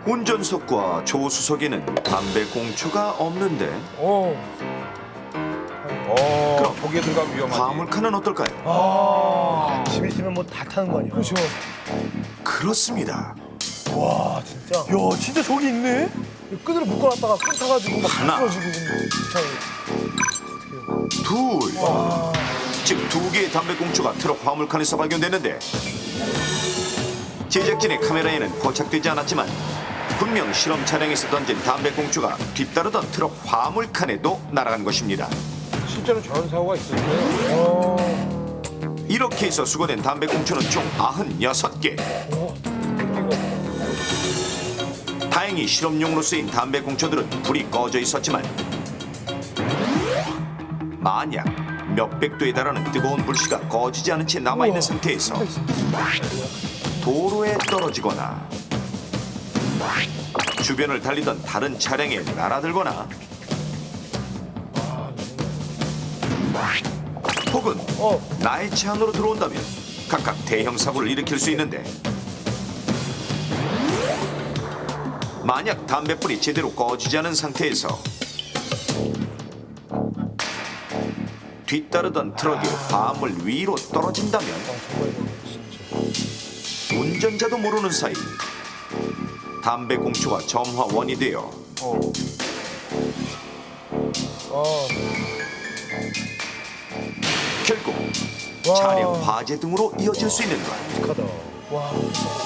운전석과 조수석에는 담배꽁초가 없는데 그럼 거기에 들어가면 위험하지. 화물칸은 어떨까요? 집 있으면 뭐 다 타는 거 아니야? 그렇죠. 그렇습니다. 야, 진짜 저기 있네? 끈으로 묶어놨다가 손 타가지고 막 하나. 부서지고. 둘. 지금 2개의 담배꽁초가 트럭 화물칸에서 발견됐는데 제작진의 카메라에는 포착되지 않았지만 분명 실험 차량에서 던진 담배꽁초가 뒤따르던 트럭 화물칸에도 날아간 것입니다. 실제로 저런 사고가 있었어요. 이렇게 해서 수거된 담배꽁초는 총 96개. 다행히 실험용으로 쓰인 담배꽁초들은 불이 꺼져 있었지만 만약 몇백 도에 달하는 뜨거운 불씨가 꺼지지 않은 채 남아있는 상태에서 도로에 떨어지거나 주변을 달리던 다른 차량에 날아들거나 혹은 나의 차 안으로 들어온다면 각각 대형 사고를 일으킬 수 있는데 만약 담뱃불이 제대로 꺼지지 않은 상태에서 뒤따르던 트럭이 화물 위로 떨어진다면 운전자도 모르는 사이 담배꽁초가 점화원이 되어 결국 차량 화재 등으로 이어질 수 있는 것.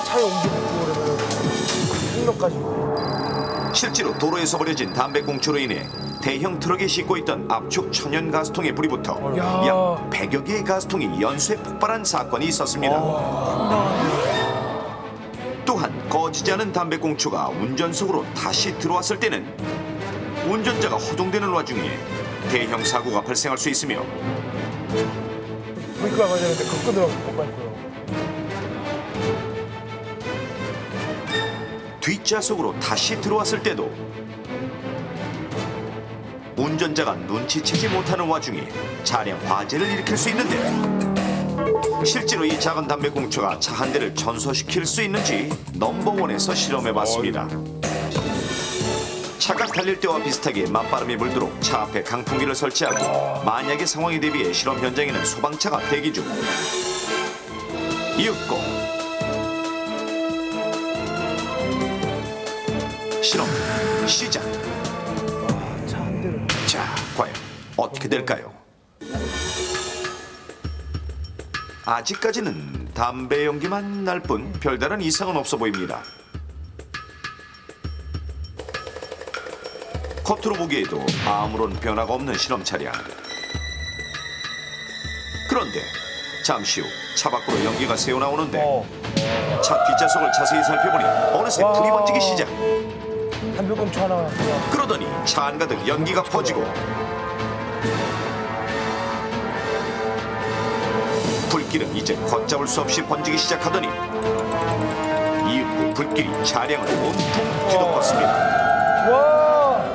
차에 옮기고 그러면 폭력까지. 실제로 도로에서 버려진 담배꽁초로 인해 대형 트럭에 싣고 있던 압축 천연 가스통에 불이 붙어 약 100여 개의 가스통이 연쇄 폭발한 사건이 있었습니다. 또한 꺼지지 않은 담배꽁초가 운전석으로 다시 들어왔을 때는 운전자가 허둥대는 와중에 대형 사고가 발생할 수 있으며 브레이크가 가야 되는데 그거 끄느라고 못 밟고요. 뒷좌석으로 다시 들어왔을 때도 운전자가 눈치채지 못하는 와중에 차량 화재를 일으킬 수 있는데 실제로 이 작은 담배꽁초가 차 한 대를 전소시킬 수 있는지 넘버원에서 실험해봤습니다. 차가 달릴 때와 비슷하게 맞바람이 불도록 차 앞에 강풍기를 설치하고 만약의 상황에 대비해 실험 현장에는 소방차가 대기 중. 이윽고 실험 시작. 자, 과연 어떻게 될까요? 아직까지는 담배 연기만 날 뿐 별다른 이상은 없어 보입니다. 겉으로 보기에도 아무런 변화가 없는 실험 차량. 그런데 잠시 후 차 밖으로 연기가 새어나오는데 차 뒷좌석을 자세히 살펴보니 어느새 불이 번지기 시작. 담배꽁초 하나. 그러더니 차 안 가득 연기가 퍼지고 불길은 이제 걷잡을 수 없이 번지기 시작하더니 이윽고 불길이 차량을 온통 뒤덮었습니다. 와.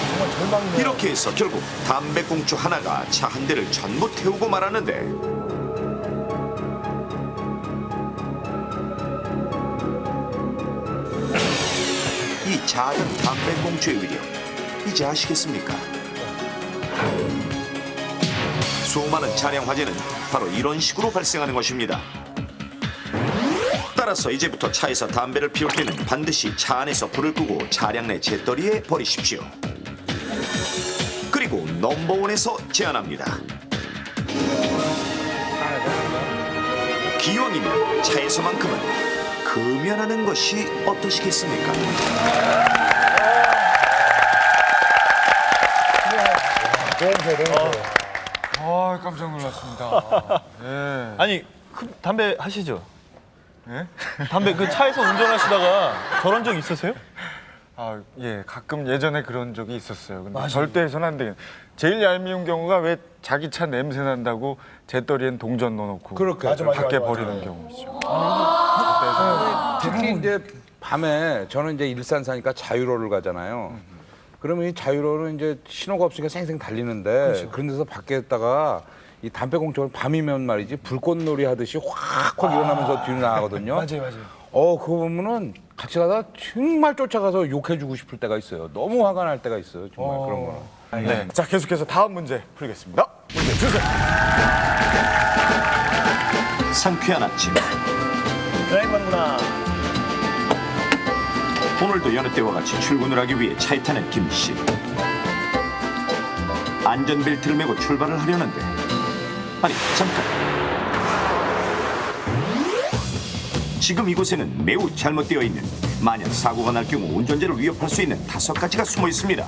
정말 절망이네요. 이렇게 해서 결국 담배꽁초 하나가 차 한 대를 전부 태우고 말았는데 이 작은 담배꽁초의 위력 이제 아시겠습니까? 수많은 차량 화재는 바로 이런 식으로 발생하는 것입니다. 따라서 이제부터 차에서 담배를 피울 때는 반드시 차 안에서 불을 끄고 차량 내 재떨이에 버리십시오. 그리고 넘버원에서 제안합니다. 기왕이면 차에서만큼은 금연하는 것이 어떠시겠습니까? 아, 깜짝 놀랐습니다. 예. 아니 담배 하시죠? 담배 그 차에서 운전하시다가 저런 적 있으세요? 아, 예, 가끔 예전에 그런 적이 있었어요. 근데 절대 해서는 안 돼요. 제일 얄미운 경우가 왜 자기 차 냄새 난다고 재떨이엔 동전 넣어놓고 밖에 버리는 경우 있죠. 특히 이제 밤에 저는 이제 일산 사니까 자유로를 가잖아요. 그러면 이 자유로는 이제 신호가 없으니까 생생 달리는데 그런 데서 밖에다가 이 담배꽁초를 밤이면 말이지 불꽃놀이 하듯이 확확 일어나면서 뒤로 나가거든요. 맞아요. 그거 보면은 같이 가다 정말 쫓아가서 욕해주고 싶을 때가 있어요. 너무 화가 날 때가 있어요. 정말 그런 거는. 네. 자, 계속해서 다음 문제 풀겠습니다. 문제 주세요. 상쾌한 아침. 드라이브하는구나. 오늘도 여느 때와 같이 출근을 하기 위해 차에 타는 김 씨. 안전벨트를 메고 출발을 하려는데 아니 잠깐. 지금 이곳에는 매우 잘못되어 있는 만약 사고가 날 경우 운전자를 위협할 수 있는 5가지가 숨어 있습니다.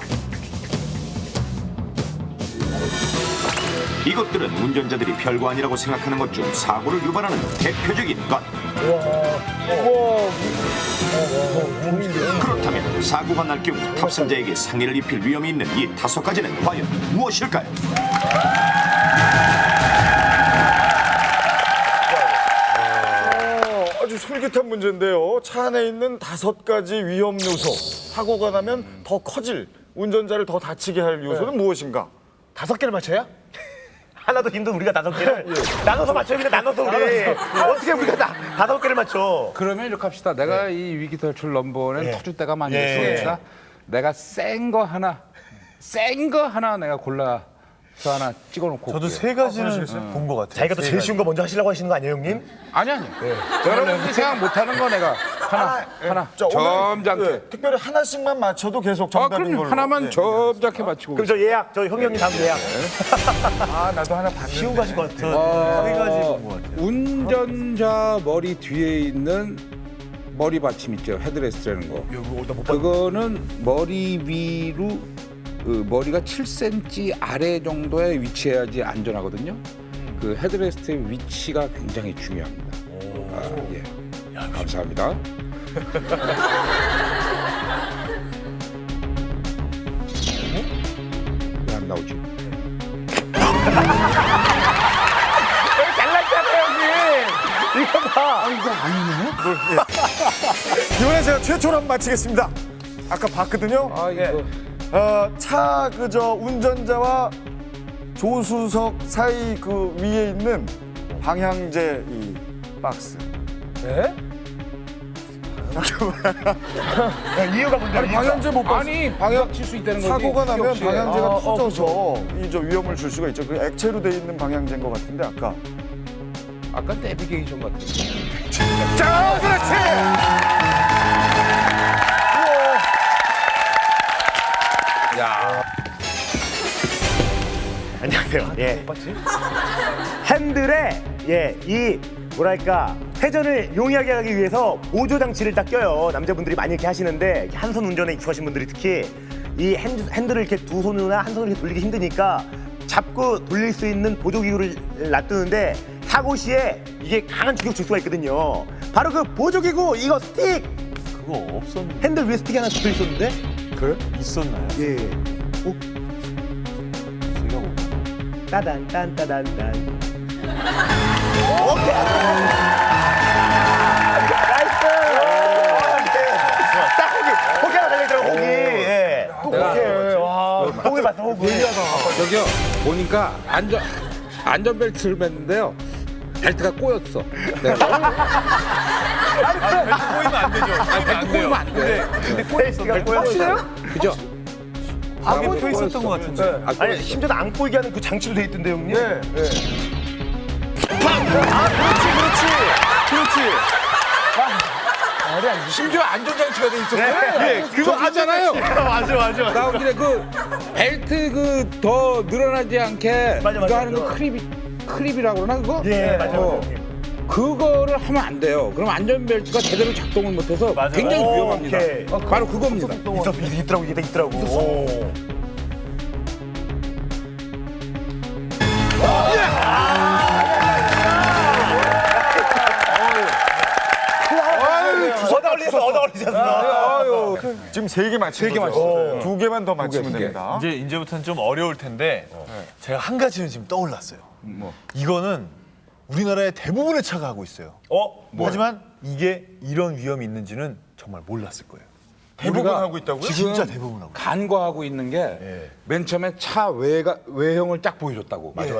이것들은 운전자들이 별거 아니라고 생각하는 것 중 사고를 유발하는 대표적인 것. 그렇다면 사고가 날 경우 탑승자에게 상해를 입힐 위험이 있는 이 5가지는 과연 무엇일까요? 아주 솔깃한 문제인데요. 차 안에 있는 5가지 위험 요소. 사고가 나면 더 커질, 운전자를 더 다치게 할 요소는 무엇인가? 5개를 맞춰야? 하나도 힘든 우리가 5개를 나눠서 맞춰야 돼. 나눠서 우리 어떻게 우리가 다 5개를 맞춰? 그러면 이렇게 합시다. 내가 이 위기 탈출 넘버는 터질 때가 많이 있으니까 내가 센 거 하나 내가 골라서 하나 찍어놓고. 저도 3가지는 본 것 같아요. 자기가 또 제일 쉬운 거 먼저 하시려고 하시는 거 아니에요, 형님? 아니. 여러분이 생각 못하는 거 내가 하나 자, 오늘, 점잖게. 특별히 하나씩만 맞춰도 계속 아, 정답인 그럼 걸로. 하나만 예. 점잖게 맞추고. 그럼 저 예약, 저 형님 다음 예약. 아, 나도 하나 봤는데. 쉬운 거 하실 것 같아. 3가지 본 것 같아요. 운전자 머리 뒤에 있는 머리 받침 있죠, 헤드레스트라는 거. 그거는 머리 위로 머리가 7cm 아래 정도에 위치해야지 안전하거든요. 그 헤드레스트의 위치가 굉장히 중요합니다. 예. 감사합니다. 왜 안 나오지? 잘났잖아요, 형님. 이거 봐. 이번에 제가 최초로 한번 마치겠습니다. 아까 봤거든요. 차 그저 운전자와 조수석 사이 그 위에 있는 방향제 이 박스. 이유가 뭔데? 방향제 못 봤어. 아니 방향 칠 수 있다는 거지. 사고가 나면 역시. 방향제가 터져서 이 저 위험을 줄 수가 있죠. 그 액체로 돼 있는 방향제인 것 같은데 아까. 아까 내비게이션 같은. 자, 그렇지. 안녕하세요. 예. 핸들에 이 뭐랄까 회전을 용이하게 하기 위해서 보조 장치를 딱 껴요. 남자분들이 많이 이렇게 하시는데 한 손 운전에 익숙하신 분들이 특히 이 핸들을 이렇게 두 손이나 한 손으로 이렇게 돌리기 힘드니까 잡고 돌릴 수 있는 보조 기구를 놔두는데 사고 시에 이게 강한 충격 줄 수가 있거든요. 바로 그 보조 기구 이거 스틱. 그거 없었는데. 핸들 위에 스틱이 하나 붙어 있었는데. 그래? 있었나요? 예. 제가 못 봤어요. 따단 딴따단딴. 딱 호기 하나 달려있더라고 호기. 예. 또 호기. 와. 호기 봤어 호기. 저기요 보니까 안전벨트를 맸는데요. 벨트가 꼬였어. 꼬이면 안 되죠. 벨트 꼬이면 안 돼. 벨트가 꼬였어요? 그죠? 안 붙어 있었던 것 같은데. 아니 심지어 안 꼬이게 하는 그 장치도 돼 있던데 형님. 네. 심지어 안전장치가 돼 있었어요. 네. 그거 하잖아요. 맞아. 나온 길에 그 벨트 그 더 늘어나지 않게 맞아, 이거 하는 맞아. 거 크립이라고 그러나 그거? 예 맞아. 그거를 하면 안 돼요. 그럼 안전벨트가 제대로 작동을 못해서 맞아. 굉장히 오, 위험합니다. 오케이. 바로 그겁니다. 있더라고 이게 있더라고. 오. 얻어 올리셨어. 지금 3개 맞힌 거죠. 2개만 더 맞히면 됩니다. 이제부터는 좀 어려울 텐데 제가 한 가지는 지금 떠올랐어요. 이거는 우리나라의 대부분의 차가 하고 있어요. 하지만 이게 이런 위험이 있는지는 정말 몰랐을 거예요. 대부분 하고 있다고요? 진짜 대부분 하고. 간과하고 있는 게 맨 처음에 차 외형을 딱 보여줬다고. 맞아.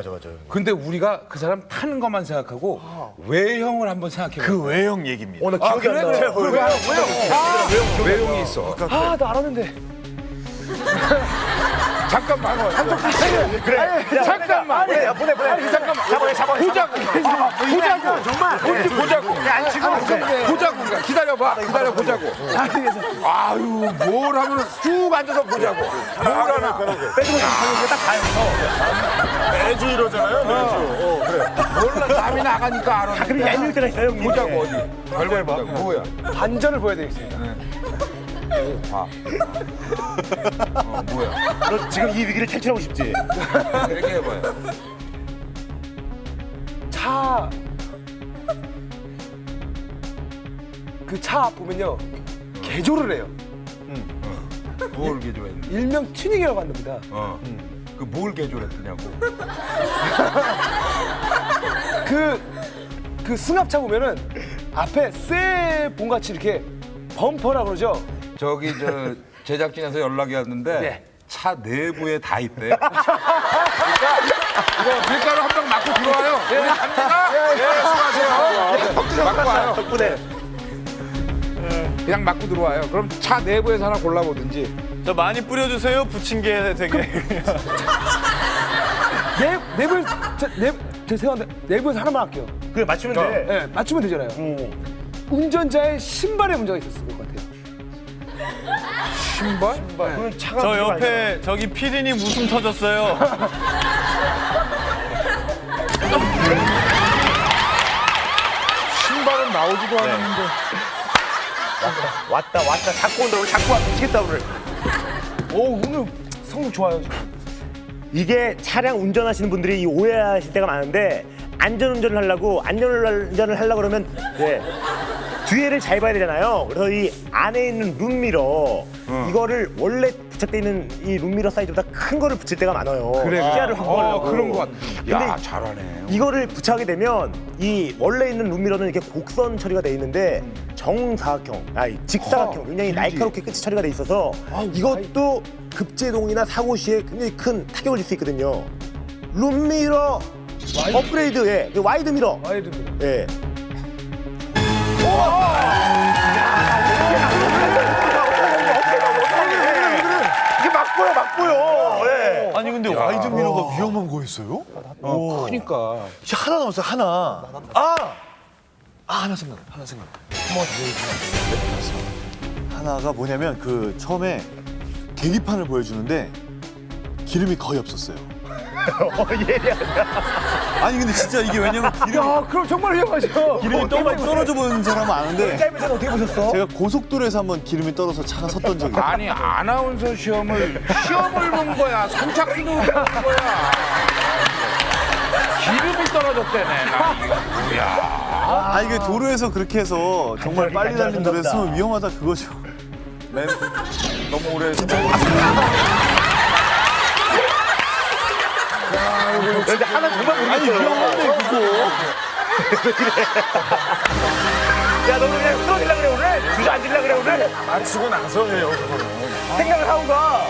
근데 우리가 그 사람 타는 것만 생각하고 외형을 한번 생각해 봐. 그 외형 얘기입니다. 오늘 기억이 안 나. 외형이 있어. 나 알았는데. 잠깐만. 그래. 잠깐만. 보내. 잠깐만. 잡아. 보자고. 정말. 어디 보자고. 안 지금. 보자고. 기다려봐. 기다려보자고. 아유, 뭘 하면 쭉 앉아서 보자고. 뭘 하나. 빼주고 딱 가요. 매주 이러잖아요. 매주. 몰라. 남이 나가니까 알아. 그럼 얄미울 때가 있어요, 형님. 보자고, 어디. 결과를 보자고. 뭐야. 반전을 보여드리겠습니다. 뭐야. 너 지금 이 위기를 탈출하고 싶지? 얘기해봐요. 차 그 차 보면요 개조를 해요. 뭘 개조했는데? 일명 튜닝이라고 한답니다. 그 뭘 개조했더냐고. 그 승합차 보면은 앞에 쇠봉같이 이렇게 범퍼라고 그러죠. 저기 저 제작진에서 연락이 왔는데 네. 차 내부에 다 있대. 그러니까 이거 밀가루 한 병 맞고 들어와요. 우리 갑니다. 예, 수고하세요. 맞고 와요. 덕분에. 그냥 맞고 들어와요. 그럼 차 내부에서 하나 골라보든지. 저 많이 뿌려주세요. 부침개 되게. 내부에 죄송한데 내부에서 하나만 할게요. 그래 맞추면 돼. 네, 맞추면 되잖아요. 운전자의 신발에 문제가 있었을 것 같아요. 신발? 그건 차가 저 문제가 옆에 저기 피디님 웃음 터졌어요. 신발은 나오지도 않았는데. 아니라. 왔다 자꾸 온다 오늘 자꾸 와 미치겠다 오늘. 오 오늘 성능 좋아요. 지금. 이게 차량 운전하시는 분들이 이 오해하실 때가 많은데 안전운전을 하려고 그러면 뒤에를 잘 봐야 되잖아요. 그래서 이 안에 있는 룸미러 이거를 원래 부착돼 있는 이 룸미러 사이즈보다 큰 거를 붙일 때가 많아요. 시야를 확보하려고. 그런 거 같아. 야, 근데 잘하네. 이거를 부착하게 되면 이 원래 있는 룸미러는 이렇게 곡선 처리가 돼 있는데 직사각형 굉장히 날카롭게 끝이 처리가 돼 있어서 이것도 급제동이나 사고 시에 굉장히 큰 타격을 줄 수 있거든요. 룸미러 업그레이드, 와이드 미러. 예. 이게 맞고요. 예. 아니 근데 와이드 미러가 위험한 거였어요? 그러니까. 진짜 하나 남았어요. 하나. 하나 생각. 하나가 뭐냐면 그 처음에 계기판을 보여주는데 기름이 거의 없었어요. 아니 근데 진짜 이게 왜냐면 그럼 정말 위험하죠. 기름이 떨어져 보는 사람은 아는데 짧은 어떻게 보셨어? 제가 고속도로에서 한번 기름이 떨어서 차가 섰던 적이 있어요. 아니 아나운서 시험을 본 거야. 선착순으로 본 거야. 기름이 떨어졌대네. 아 이게 도로에서 그렇게 해서 정말 빨리 달리는 도로에서 쓰면 위험하다 그거죠. 너무 오래 해서 근데 하나 정말 모르겠어요. 위험한데 그거. 야, 너는 그냥 쓰러질라 그래 오늘? 주저앉을라 그래 오늘? 안 쓰고 나서 해요 그거는. 생각을 하고 가.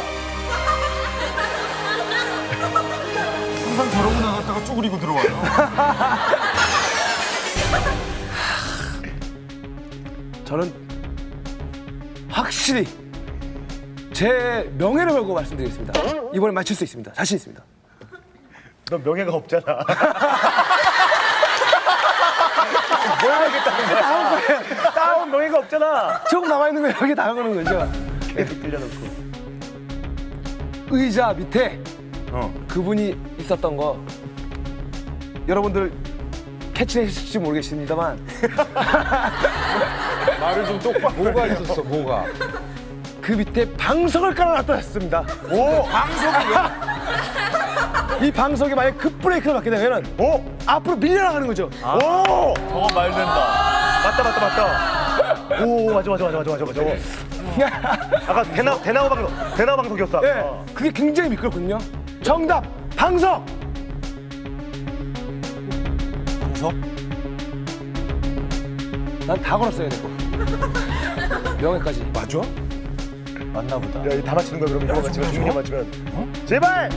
항상 저러고 나갔다가 쭈그리고 들어와요. 저는 확실히 제 명예를 걸고 말씀드리겠습니다. 이번에 맞출 수 있습니다. 자신 있습니다. 너 명예가 없잖아. 뭘 하겠다는 거야? 다운 명예가 없잖아. 조금 남아있는 거 여기 나가는 거죠. 계속 들려놓고. 의자 밑에 그분이 있었던 거 여러분들 캐치하실지 모르겠습니다만 말을 좀 똑바로. 뭐가 있었어? 뭐가? 그 밑에 방석을 깔아놨다 했습니다. 방송이요? 이 방석이 만약 급브레이크를 받게 되면은 앞으로 밀려나가는 거죠. 오! 저거 말 된다. 맞다. 오, 맞아. 아까 대나무 방송이었어. 네, 그게 굉장히 미끄럽거든요. 정답 방석. 방석? 난 다 걸었어야 되고 명예까지. 맞아? 맞나 보다. 야, 이거 다 맞히는 거야 그러면 이거 맞히면 종이가 맞히면. 제발!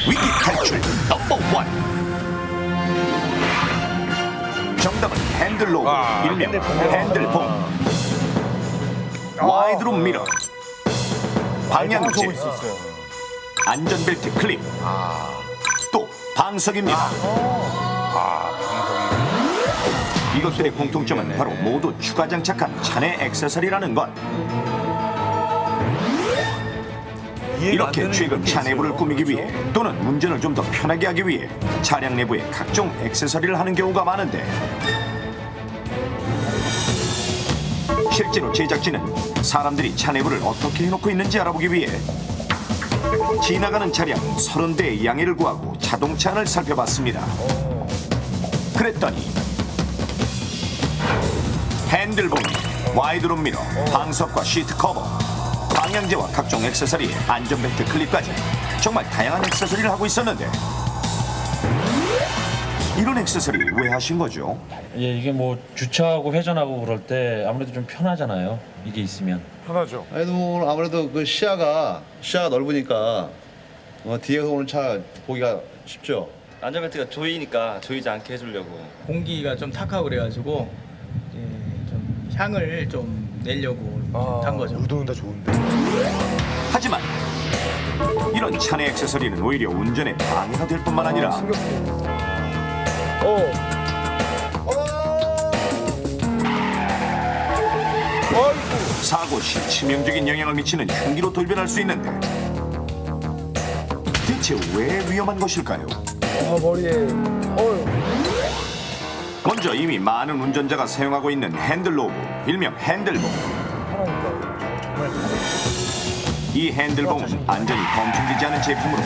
위기 탈출 넘버 원. 정답은 핸들로 일명 핸들봉. 와이드룸 미러. 방향제. 안전벨트 클립. 또 방석입니다. 이것들의 공통점은 바로 모두 추가 장착한 차내 액세서리라는 것. 이렇게 최근 차 내부를 꾸미기 위해 또는 운전을 좀 더 편하게 하기 위해 차량 내부에 각종 액세서리를 하는 경우가 많은데 실제로 제작진은 사람들이 차 내부를 어떻게 해놓고 있는지 알아보기 위해 지나가는 차량 30대의 양해를 구하고 자동차 안을 살펴봤습니다. 그랬더니 핸들봉, 와이드룸 미러, 방석과 시트 커버, 방향제와 각종 액세서리, 안전벨트 클립까지 정말 다양한 액세서리를 하고 있었는데 이런 액세서리 왜 하신 거죠? 예, 이게 뭐 주차하고 회전하고 그럴 때 아무래도 좀 편하잖아요. 이게 있으면. 편하죠. 아무래도 그 시야가 넓으니까 뒤에서 오는 차 보기가 쉽죠. 안전벨트가 조이니까 조이지 않게 해주려고. 공기가 좀 탁하고 그래가지고 이제 좀 향을 좀 내려고 한 거죠. 의도는 다 좋은데. 하지만 이런 차내 액세서리는 오히려 운전에 방해가 될 뿐만 아니라 사고 시 치명적인 영향을 미치는 흉기로 돌변할 수 있는데 대체 왜 위험한 것일까요? 먼저 이미 많은 운전자가 사용하고 있는 핸들로브, 일명 핸들봉. 이 핸들봉은 안전이 검증되지 않은 제품으로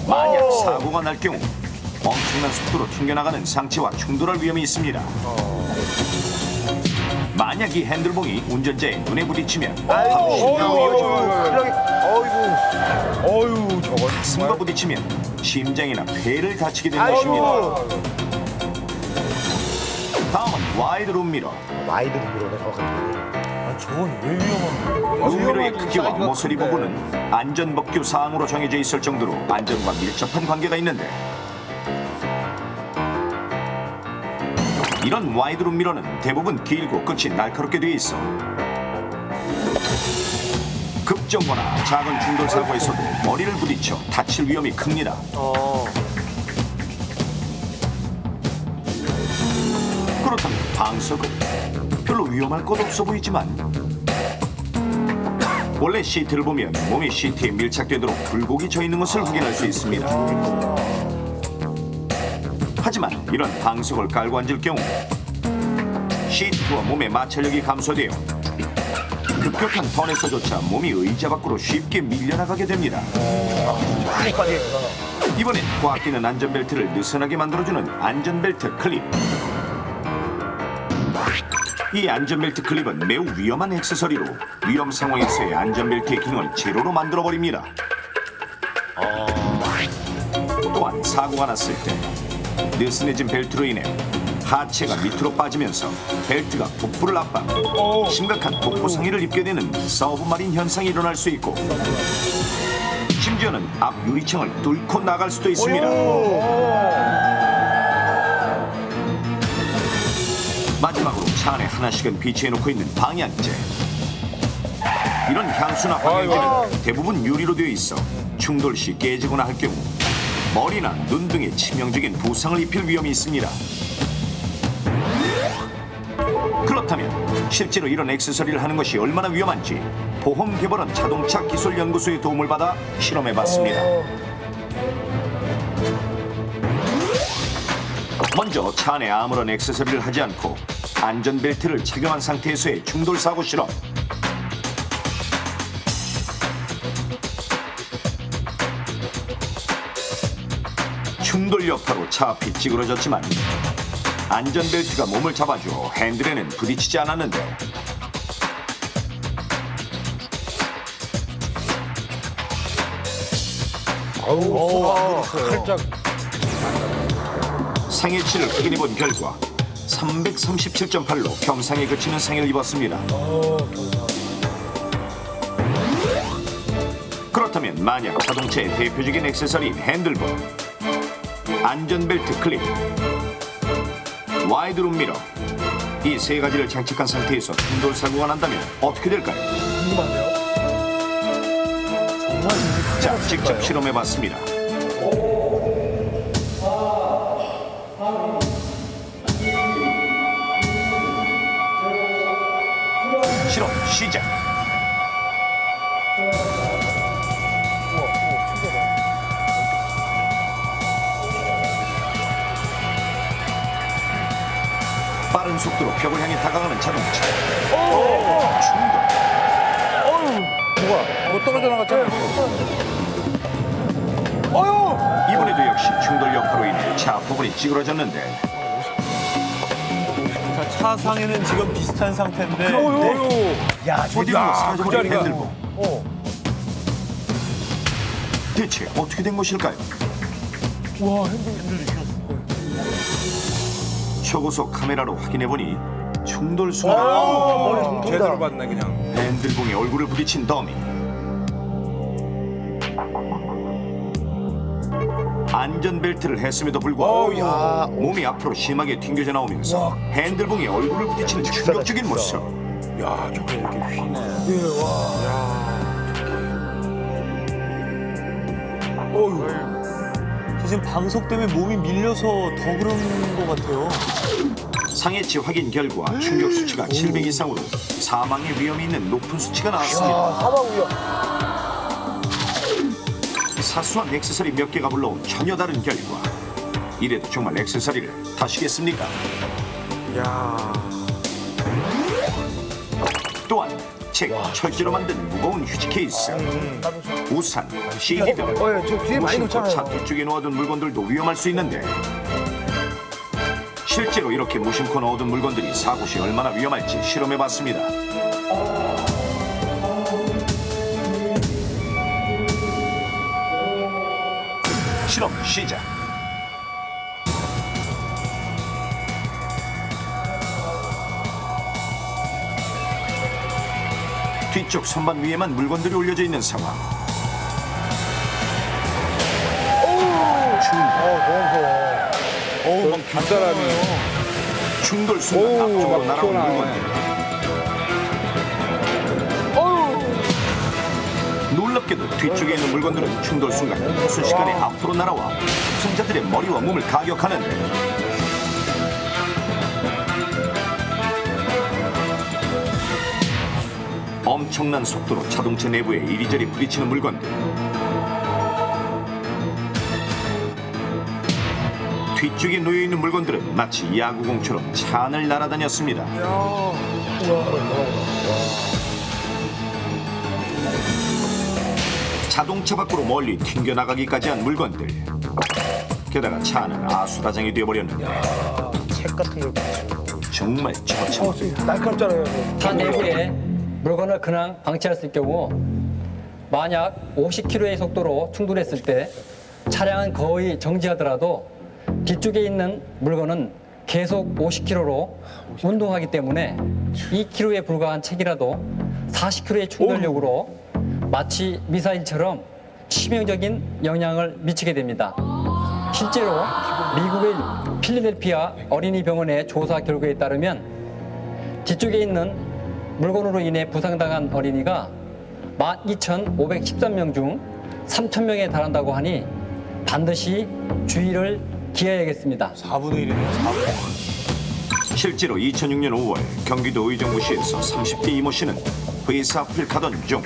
만약 사고가 날 경우 엄청난 속도로 튕겨나가는 상체와 충돌할 위험이 있습니다. 만약 이 핸들봉이 운전자의 눈에 부딪히면 바로 심장으로 이어지고 어유 저건 가슴과 부딪히면 심장이나 폐를 다치게 되는 것입니다. 다음은 와이드룸 미러. 와이드 미러네 정확하게. 저건 왜 위험한 거예요? 룸미러의 크기와 모서리 부분은 안전법규 사항으로 정해져 있을 정도로 안전과 밀접한 관계가 있는데 이런 와이드룸 미러는 대부분 길고 끝이 날카롭게 되어 있어 급정거나 작은 충돌 사고에서도 머리를 부딪혀 다칠 위험이 큽니다. 그렇다면 방석은 별로 위험할 것 없어 보이지만 원래 시트를 보면 몸이 시트에 밀착되도록 굴곡이 져 있는 것을 확인할 수 있습니다. 하지만 이런 방석을 깔고 앉을 경우 시트와 몸의 마찰력이 감소되어 급격한 턴에서조차 몸이 의자 밖으로 쉽게 밀려나가게 됩니다. 이번엔 꽉 끼는 안전벨트를 느슨하게 만들어주는 안전벨트 클립. 이 안전벨트 클립은 매우 위험한 액세서리로 위험 상황에서의 안전벨트의 기능을 제로로 만들어버립니다. 또한 사고가 났을 때 느슨해진 벨트로 인해 하체가 밑으로 빠지면서 벨트가 복부를 압박, 심각한 복부 상해를 입게 되는 서브마린 현상이 일어날 수 있고 심지어는 앞 유리창을 뚫고 나갈 수도 있습니다. 마지막으로 차 안에 하나씩은 비치해놓고 있는 방향제. 이런 향수나 방향제는 대부분 유리로 되어 있어 충돌 시 깨지거나 할 경우 머리나 눈 등에 치명적인 부상을 입힐 위험이 있습니다. 그렇다면 실제로 이런 액세서리를 하는 것이 얼마나 위험한지 보험 개발원 자동차 기술 연구소의 도움을 받아 실험해봤습니다. 먼저 차 안에 아무런 액세서리를 하지 않고 안전벨트를 착용한 상태에서의 충돌 사고 실험. 충돌 여파로 차 앞이 찌그러졌지만 안전벨트가 몸을 잡아주어 핸들에는 부딪히지 않았는데 살짝 상해치를 확인해본 결과 337.8로 경상에 그치는 상해를 입었습니다. 그렇다면 만약 자동차의 대표적인 액세서리인 핸들봉, 안전벨트 클립, 와이드룸 미러 이 세 가지를 장착한 상태에서 충돌 사고가 난다면 어떻게 될까요? 궁금한데요? 자, 직접 실험해봤습니다. 실험 시작. 빠른 속도로 벽을 향해 다가가는 자동차. 충돌. 떨어져 나갔잖아. 이번에도 역시 충돌 여파로 인해 차 부분이 찌그러졌는데 자, 차 상에는 지금 비슷한 상태인데. 야, 어디로 사라져버린 핸들봉. 대체 어떻게 된 것일까요? 와, 핸들 초고속 카메라로 확인해보니 충돌 순간 제대로 봤네 그냥. 핸들봉에 얼굴을 부딪힌 더미. 안전벨트를 했음에도 불구하고 몸이 앞으로 심하게 튕겨져 나오면서 핸들봉에 얼굴을 부딪히는 충격적인 모습. 야 저게 이렇게 휘네. 지금 방석 때문에 몸이 밀려서 더 그런 것 같아요. 상해치 확인 결과 충격 수치가 700 이상으로 사망의 위험이 있는 높은 수치가 나왔습니다. 사망 위험. 사소한 액세서리 몇 개가 불러온 전혀 다른 결과. 이래도 정말 액세서리를 타시겠습니까? 또한 책, 철제로 만든 무거운 휴지 케이스, 우산, CD 등 저 뒤에 많이 무심코 놓잖아요. 차 뒤쪽에 놓아둔 물건들도 위험할 수 있는데 실제로 이렇게 무심코 넣어둔 물건들이 사고 시 얼마나 위험할지 실험해봤습니다. 실험 시작. 뒤쪽 선반 위에만 물건들이 올려져 있는 상황. 뒷사람이 충돌 순간 앞쪽으로 날아온 물건들. 놀랍게도 뒤쪽에 있는 물건들은 충돌 순간 순식간에 앞으로 날아와 승자들의 머리와 몸을 가격하는데 엄청난 속도로 자동차 내부에 이리저리 부딪히는 물건들. 뒤쪽에 놓여있는 물건들은 마치 야구공처럼 차 안을 날아다녔습니다. 자동차 밖으로 멀리 튕겨나가기까지 한 물건들. 게다가 차 안은 아수라장이 되어버렸는데 책 같은 걸 정말 처참합니다. 날카롭잖아요. 차 내부에 물건을 그냥 방치할 수 있을 경우 만약 50km의 속도로 충돌했을 때 차량은 거의 정지하더라도 뒤쪽에 있는 물건은 계속 50km로 운동하기 때문에 2km에 불과한 책이라도 40km의 충돌력으로 마치 미사일처럼 치명적인 영향을 미치게 됩니다. 실제로 미국의 필라델피아 어린이 병원의 조사 결과에 따르면 뒤쪽에 있는 물건으로 인해 부상당한 어린이가 12,513명 중 3,000명에 달한다고 하니 반드시 주의를 기해야겠습니다. 4분의 1이네요. 실제로 2006년 5월 경기도 의정부시에서 30대 이모 씨는 회사 앞을 가던 중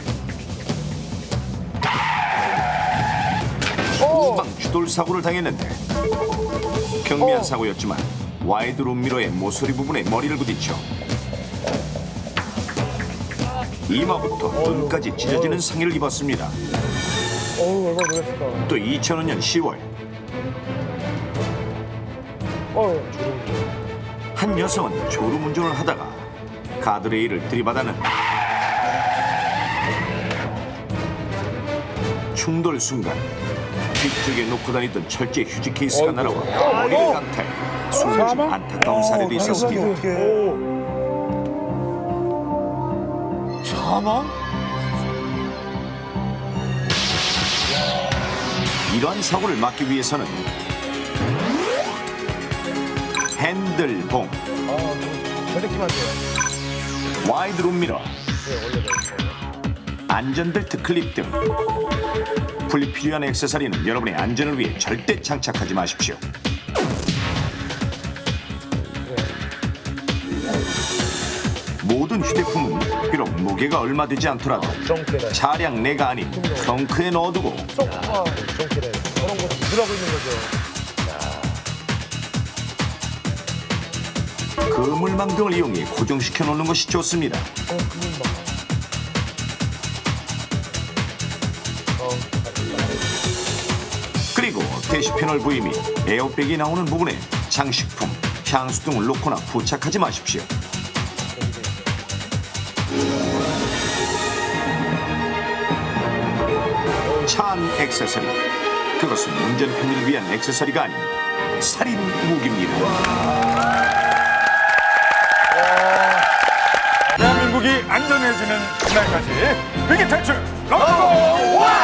후방 추돌 사고를 당했는데 경미한 사고였지만 와이드 룸미러의 모서리 부분에 머리를 부딪혀 이마부터 눈까지 찢어지는 상해를 입었습니다. 얼마나 놀랐을까. 또 2005년 10월 한 여성은 졸음운전을 하다가 가드레일을 들이받았는데 충돌 순간 뒤쪽에 놓고 다니던 철제 휴지 케이스가 날아와 머리를 강타해 숨을 진 안타까운 사례도 있었습니다. 사망? 이러한 사고를 막기 위해서는 핸들봉, 와이드 룸미러, 안전벨트 클립 등 불필요한 액세서리는 여러분의 안전을 위해 절대 장착하지 마십시오. 모든 휴대품은 비록 무게가 얼마 되지 않더라도 차량 내가 아닌 트렁크에 넣어두고 트렁크래. 저런 거 들어가고 있는 거죠. 그물망등을 이용해 고정시켜 놓는 것이 좋습니다. 그리고 대시 패널 부위 및 에어백이 나오는 부분에 장식품, 향수 등을 놓거나 부착하지 마십시오. 차 안 액세서리, 그것은 운전 편의를 위한 액세서리가 아닌 살인 무기입니다. 대한민국이 안전해지는 그날까지 위기 탈출 넘버 1!